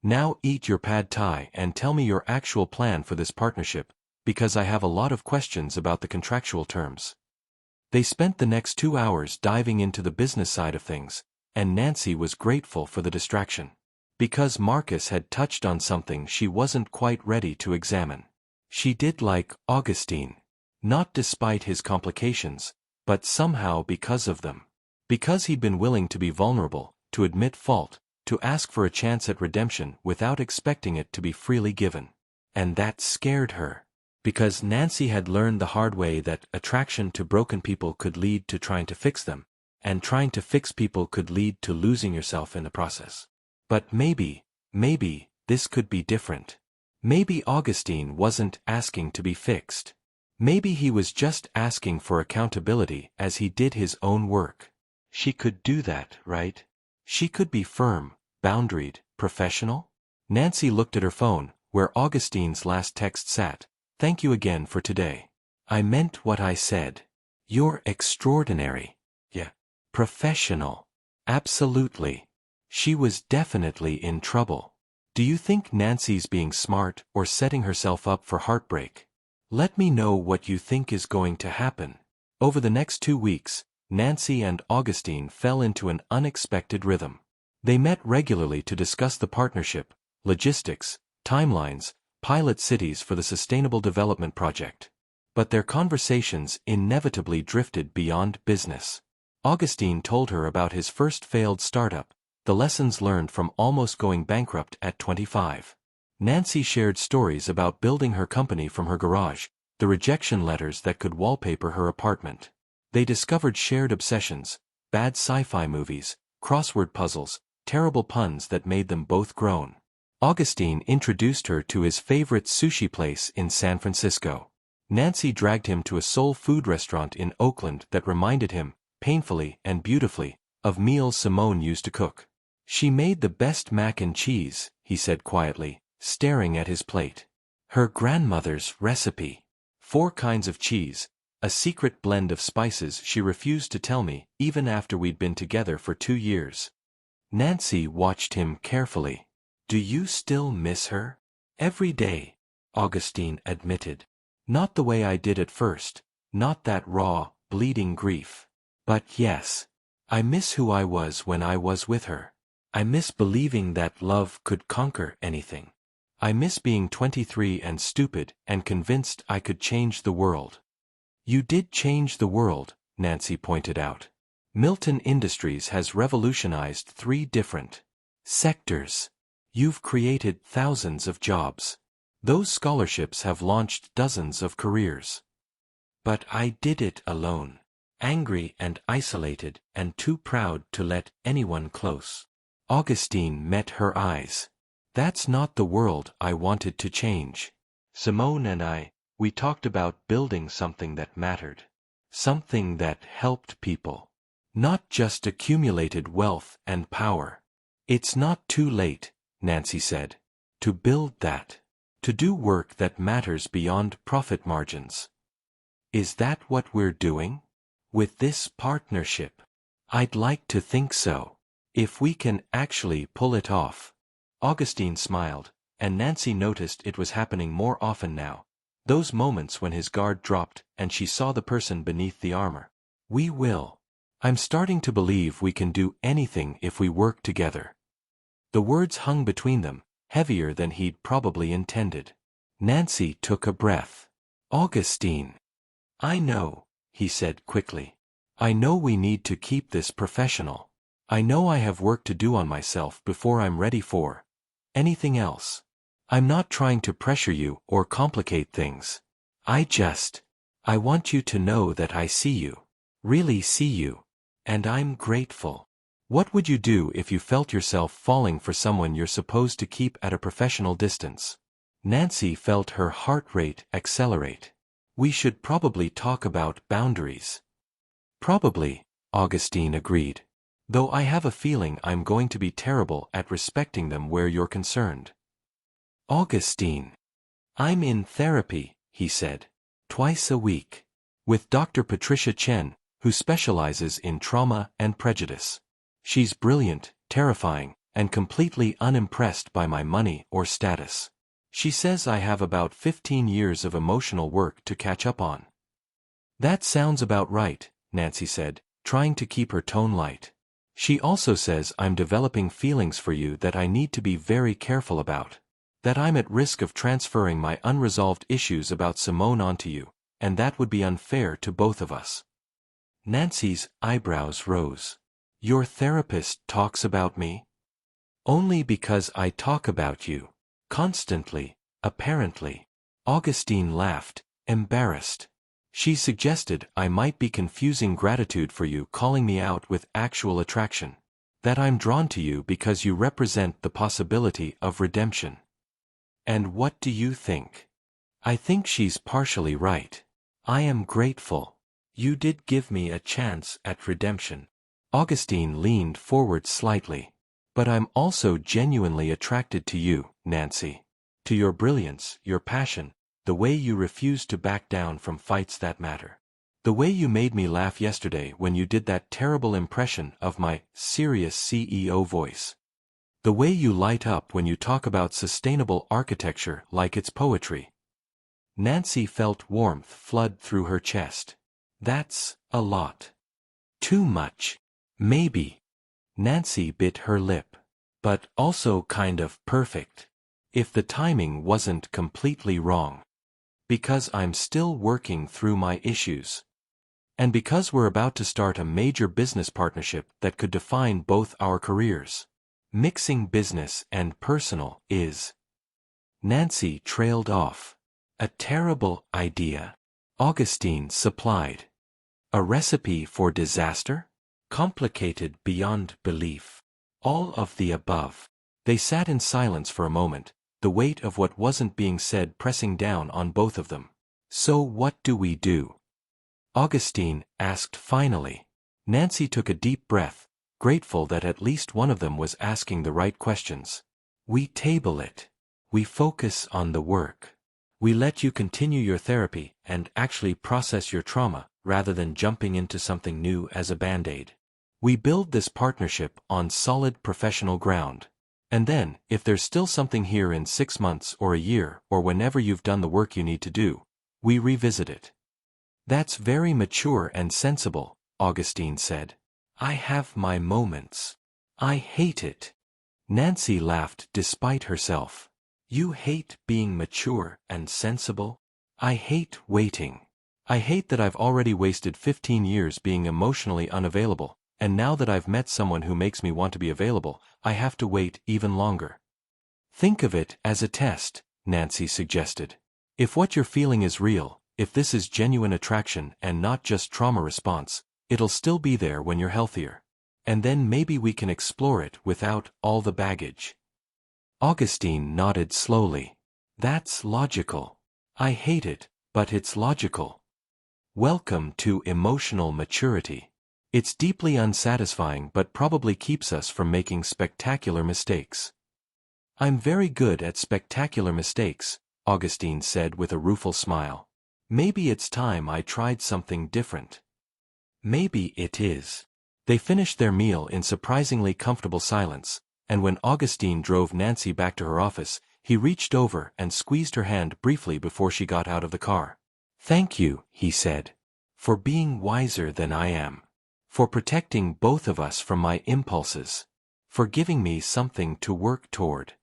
Now eat your pad thai and tell me your actual plan for this partnership, because I have a lot of questions about the contractual terms. They spent the next 2 hours diving into the business side of things, and Nancy was grateful for the distraction. Because Marcus had touched on something she wasn't quite ready to examine. She did like Augustine. Not despite his complications, but somehow because of them. Because he'd been willing to be vulnerable, to admit fault, to ask for a chance at redemption without expecting it to be freely given. And that scared her. Because Nancy had learned the hard way that attraction to broken people could lead to trying to fix them, and trying to fix people could lead to losing yourself in the process. But maybe, this could be different. Maybe Augustine wasn't asking to be fixed. Maybe he was just asking for accountability as he did his own work. She could do that, right? She could be firm, boundaried, professional? Nancy looked at her phone, where Augustine's last text sat. Thank you again for today. I meant what I said. You're extraordinary. Yeah. Professional. Absolutely. She was definitely in trouble. Do you think Nancy's being smart or setting herself up for heartbreak? Let me know what you think is going to happen. Over the next 2 weeks, Nancy and Augustine fell into an unexpected rhythm. They met regularly to discuss the partnership, logistics, timelines, pilot cities for the Sustainable Development Project. But their conversations inevitably drifted beyond business. Augustine told her about his first failed startup, the lessons learned from almost going bankrupt at 25. Nancy shared stories about building her company from her garage, the rejection letters that could wallpaper her apartment. They discovered shared obsessions, bad sci-fi movies, crossword puzzles, terrible puns that made them both groan. Augustine introduced her to his favorite sushi place in San Francisco. Nancy dragged him to a soul food restaurant in Oakland that reminded him, painfully and beautifully, of meals Simone used to cook. She made the best mac and cheese, he said quietly, staring at his plate. Her grandmother's recipe. 4 kinds of cheese, a secret blend of spices she refused to tell me, even after we'd been together for 2 years. Nancy watched him carefully. Do you still miss her? Every day, Augustine admitted. Not the way I did at first, not that raw, bleeding grief. But yes, I miss who I was when I was with her. I miss believing that love could conquer anything. I miss being 23 and stupid and convinced I could change the world. You did change the world, Nancy pointed out. Milton Industries has revolutionized 3 different sectors. You've created thousands of jobs. Those scholarships have launched dozens of careers. But I did it alone. Angry and isolated and too proud to let anyone close. Augustine met her eyes. That's not the world I wanted to change. Simone and I, we talked about building something that mattered. Something that helped people. Not just accumulated wealth and power. It's not too late, Nancy said. To build that. To do work that matters beyond profit margins. Is that what we're doing? With this partnership? I'd like to think so. If we can actually pull it off. Augustine smiled, and Nancy noticed it was happening more often now. Those moments when his guard dropped and she saw the person beneath the armor. We will. I'm starting to believe we can do anything if we work together. The words hung between them, heavier than he'd probably intended. Nancy took a breath. Augustine. I know, he said quickly. I know we need to keep this professional. I know I have work to do on myself before I'm ready for anything else. I'm not trying to pressure you or complicate things. I want you to know that I see you. Really see you. And I'm grateful. What would you do if you felt yourself falling for someone you're supposed to keep at a professional distance? Nancy felt her heart rate accelerate. We should probably talk about boundaries. Probably, Augustine agreed. Though I have a feeling I'm going to be terrible at respecting them where you're concerned. Augustine. I'm in therapy, he said. Twice a week. With Dr. Patricia Chen, who specializes in trauma and prejudice. She's brilliant, terrifying, and completely unimpressed by my money or status. She says I have about 15 years of emotional work to catch up on. That sounds about right, Nancy said, trying to keep her tone light. She also says I'm developing feelings for you that I need to be very careful about. That I'm at risk of transferring my unresolved issues about Simone onto you, and that would be unfair to both of us. Nancy's eyebrows rose. Your therapist talks about me? Only because I talk about you. Constantly, apparently. Augustine laughed, embarrassed. She suggested I might be confusing gratitude for you calling me out with actual attraction. That I'm drawn to you because you represent the possibility of redemption. And what do you think? I think she's partially right. I am grateful. You did give me a chance at redemption. Augustine leaned forward slightly. But I'm also genuinely attracted to you, Nancy. To your brilliance, your passion, the way you refuse to back down from fights that matter. The way you made me laugh yesterday when you did that terrible impression of my serious CEO voice. The way you light up when you talk about sustainable architecture like it's poetry. Nancy felt warmth flood through her chest. That's a lot. Too much. Maybe. Nancy bit her lip. But also kind of perfect. If the timing wasn't completely wrong. Because I'm still working through my issues. And because we're about to start a major business partnership that could define both our careers. Mixing business and personal is. Nancy trailed off. A terrible idea. Augustine supplied. A recipe for disaster? Complicated beyond belief. All of the above. They sat in silence for a moment, the weight of what wasn't being said pressing down on both of them. So what do we do? Augustine asked finally. Nancy took a deep breath, grateful that at least one of them was asking the right questions. We table it. We focus on the work. We let you continue your therapy and actually process your trauma, rather than jumping into something new as a band-aid. We build this partnership on solid professional ground. And then, if there's still something here in 6 months or a year or whenever you've done the work you need to do, we revisit it. That's very mature and sensible, Augustine said. I have my moments. I hate it. Nancy laughed despite herself. You hate being mature and sensible? I hate waiting. I hate that I've already wasted 15 years being emotionally unavailable, and now that I've met someone who makes me want to be available, I have to wait even longer. Think of it as a test, Nancy suggested. If what you're feeling is real, if this is genuine attraction and not just trauma response, it'll still be there when you're healthier. And then maybe we can explore it without all the baggage. Augustine nodded slowly. That's logical. I hate it, but it's logical. Welcome to emotional maturity. It's deeply unsatisfying but probably keeps us from making spectacular mistakes. I'm very good at spectacular mistakes, Augustine said with a rueful smile. Maybe it's time I tried something different. Maybe it is. They finished their meal in surprisingly comfortable silence, and when Augustine drove Nancy back to her office, he reached over and squeezed her hand briefly before she got out of the car. Thank you, he said. For being wiser than I am. For protecting both of us from my impulses. For giving me something to work toward.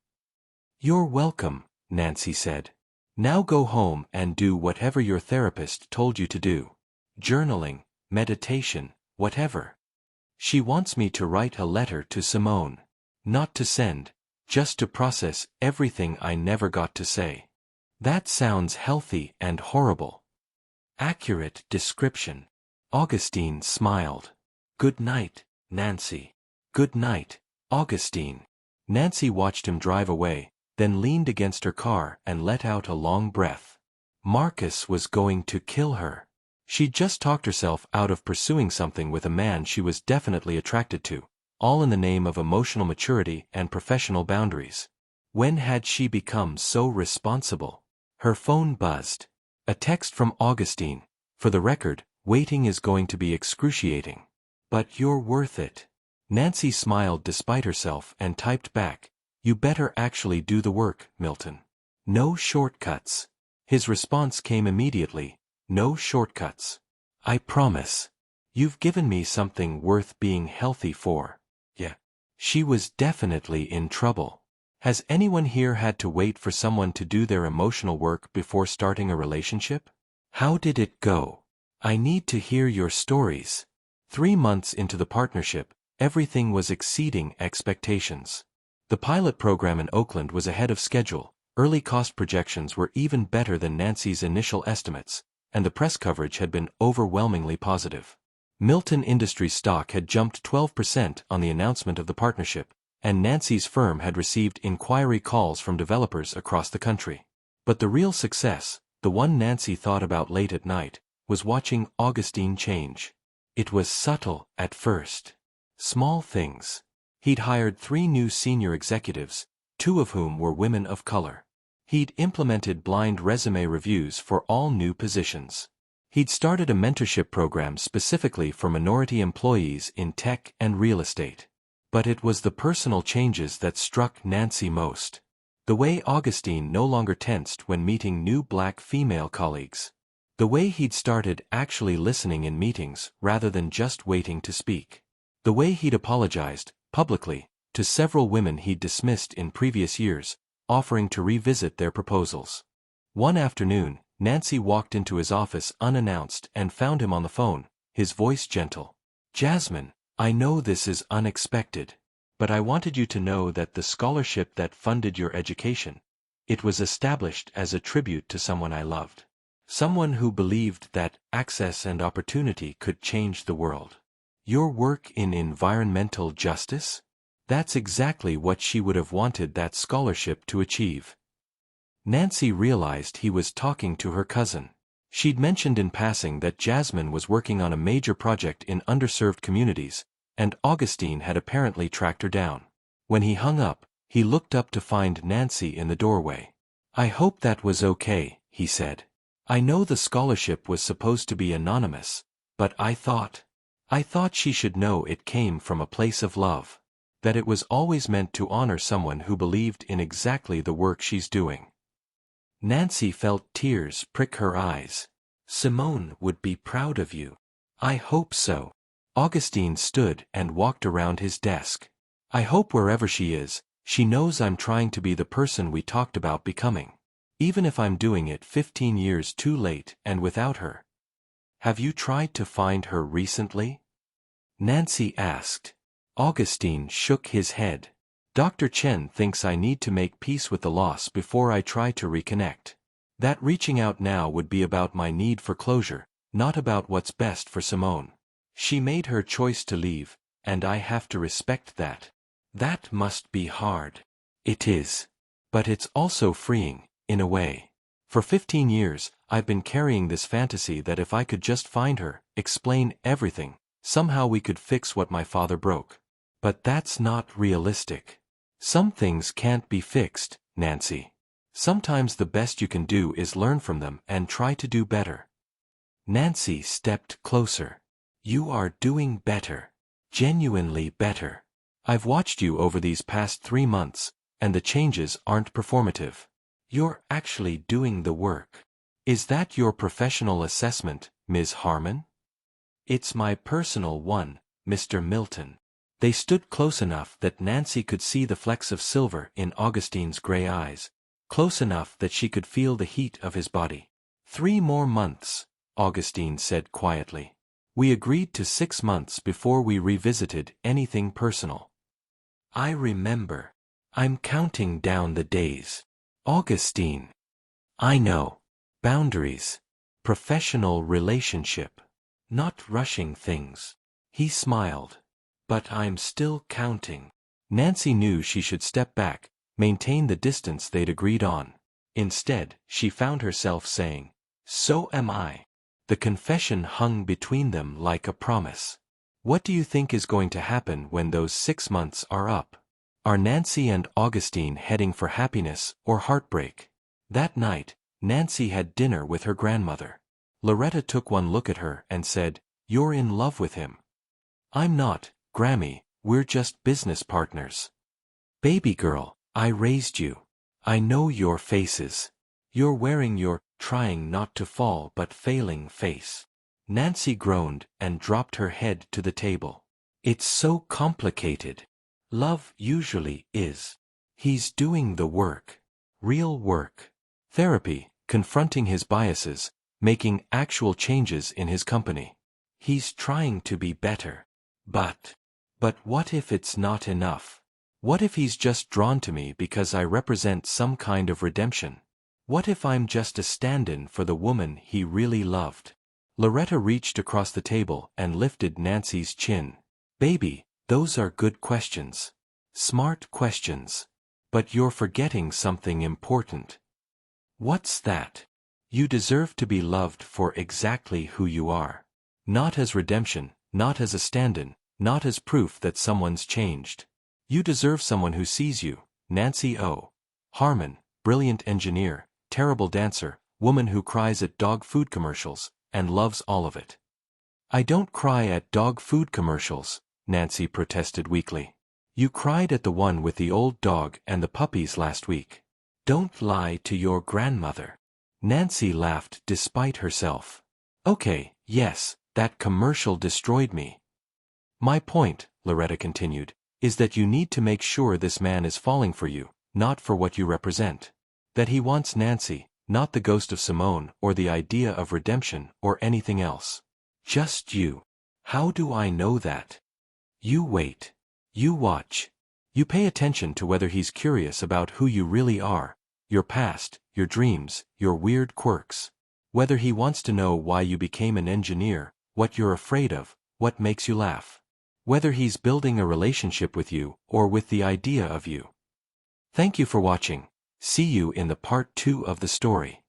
You're welcome, Nancy said. Now go home and do whatever your therapist told you to do. Journaling, meditation, whatever. She wants me to write a letter to Simone. Not to send, just to process everything I never got to say. That sounds healthy and horrible. Accurate description. Augustine smiled. Good night, Nancy. Good night, Augustine. Nancy watched him drive away, then leaned against her car and let out a long breath. Marcus was going to kill her. She'd just talked herself out of pursuing something with a man she was definitely attracted to, all in the name of emotional maturity and professional boundaries. When had she become so responsible? Her phone buzzed. A text from Augustine. For the record, waiting is going to be excruciating. But you're worth it. Nancy smiled despite herself and typed back, "You better actually do the work, Milton. No shortcuts." His response came immediately, "No shortcuts. I promise. You've given me something worth being healthy for." Yeah. She was definitely in trouble. Has anyone here had to wait for someone to do their emotional work before starting a relationship? How did it go? I need to hear your stories. 3 months into the partnership, everything was exceeding expectations. The pilot program in Oakland was ahead of schedule, early cost projections were even better than Nancy's initial estimates, and the press coverage had been overwhelmingly positive. Milton Industries stock had jumped 12% on the announcement of the partnership, and Nancy's firm had received inquiry calls from developers across the country. But the real success, the one Nancy thought about late at night, was watching Augustine change. It was subtle at first. Small things. He'd hired 3 new senior executives, 2 of whom were women of color. He'd implemented blind resume reviews for all new positions. He'd started a mentorship program specifically for minority employees in tech and real estate. But it was the personal changes that struck Nancy most. The way Augustine no longer tensed when meeting new black female colleagues. The way he'd started actually listening in meetings rather than just waiting to speak. The way he'd apologized, publicly, to several women he'd dismissed in previous years, offering to revisit their proposals. One afternoon, Nancy walked into his office unannounced and found him on the phone, his voice gentle. "Jasmine, I know this is unexpected, but I wanted you to know that the scholarship that funded your education, it was established as a tribute to someone I loved. Someone who believed that access and opportunity could change the world. Your work in environmental justice? That's exactly what she would have wanted that scholarship to achieve." Nancy realized he was talking to her cousin. She'd mentioned in passing that Jasmine was working on a major project in underserved communities, and Augustine had apparently tracked her down. When he hung up, he looked up to find Nancy in the doorway. "I hope that was okay," he said. "I know the scholarship was supposed to be anonymous, but I thought she should know it came from a place of love. That it was always meant to honor someone who believed in exactly the work she's doing." Nancy felt tears prick her eyes. "Simone would be proud of you." "I hope so." Augustine stood and walked around his desk. "I hope wherever she is, she knows I'm trying to be the person we talked about becoming. Even if I'm doing it 15 years too late and without her." "Have you tried to find her recently?" Nancy asked. Augustine shook his head. "Dr. Chen thinks I need to make peace with the loss before I try to reconnect. That reaching out now would be about my need for closure, not about what's best for Simone. She made her choice to leave, and I have to respect that." "That must be hard." "It is. But it's also freeing, in a way. For 15 years, I've been carrying this fantasy that if I could just find her, explain everything, somehow we could fix what my father broke. But that's not realistic. Some things can't be fixed, Nancy. Sometimes the best you can do is learn from them and try to do better." Nancy stepped closer. "You are doing better. Genuinely better. I've watched you over these past 3 months, and the changes aren't performative. You're actually doing the work. Is that your professional assessment, Ms. Harmon?" "It's my personal one, Mr. Milton." They stood close enough that Nancy could see the flecks of silver in Augustine's gray eyes, close enough that she could feel the heat of his body. 3 more months, Augustine said quietly. "We agreed to 6 months before we revisited anything personal." "I remember. I'm counting down the days." "Augustine." "I know. Boundaries. Professional relationship. Not rushing things." He smiled. But I'm still counting. Nancy knew she should step back, maintain the distance they'd agreed on. Instead, she found herself saying, "So am I." The confession hung between them like a promise. What do you think is going to happen when those 6 months are up? Are Nancy and Augustine heading for happiness or heartbreak? That night, Nancy had dinner with her grandmother. Loretta took one look at her and said, "You're in love with him." "I'm not, Grammy, we're just business partners." "Baby girl, I raised you. I know your faces. You're wearing your trying not to fall but failing face." Nancy groaned and dropped her head to the table. "It's so complicated. Love usually is. He's doing the work. Real work. Therapy, confronting his biases, making actual changes in his company. He's trying to be better. But what if it's not enough? What if he's just drawn to me because I represent some kind of redemption? What if I'm just a stand-in for the woman he really loved?" Loretta reached across the table and lifted Nancy's chin. "Baby, those are good questions. Smart questions. But you're forgetting something important." "What's that?" "You deserve to be loved for exactly who you are. Not as redemption, not as a stand-in, not as proof that someone's changed. You deserve someone who sees you." Nancy O. Harmon, brilliant engineer, terrible dancer, woman who cries at dog food commercials, and loves all of it. "I don't cry at dog food commercials," Nancy protested weakly. "You cried at the one with the old dog and the puppies last week. Don't lie to your grandmother." Nancy laughed despite herself. "Okay, yes, that commercial destroyed me. My point," Loretta continued, "is that you need to make sure this man is falling for you, not for what you represent. That he wants Nancy, not the ghost of Simone or the idea of redemption or anything else. Just you. How do I know that? You wait. You watch. You pay attention to whether he's curious about who you really are, your past, your dreams, your weird quirks. Whether he wants to know why you became an engineer, what you're afraid of, what makes you laugh. Whether he's building a relationship with you or with the idea of you. Thank you for watching. See you in the part 2 of the story.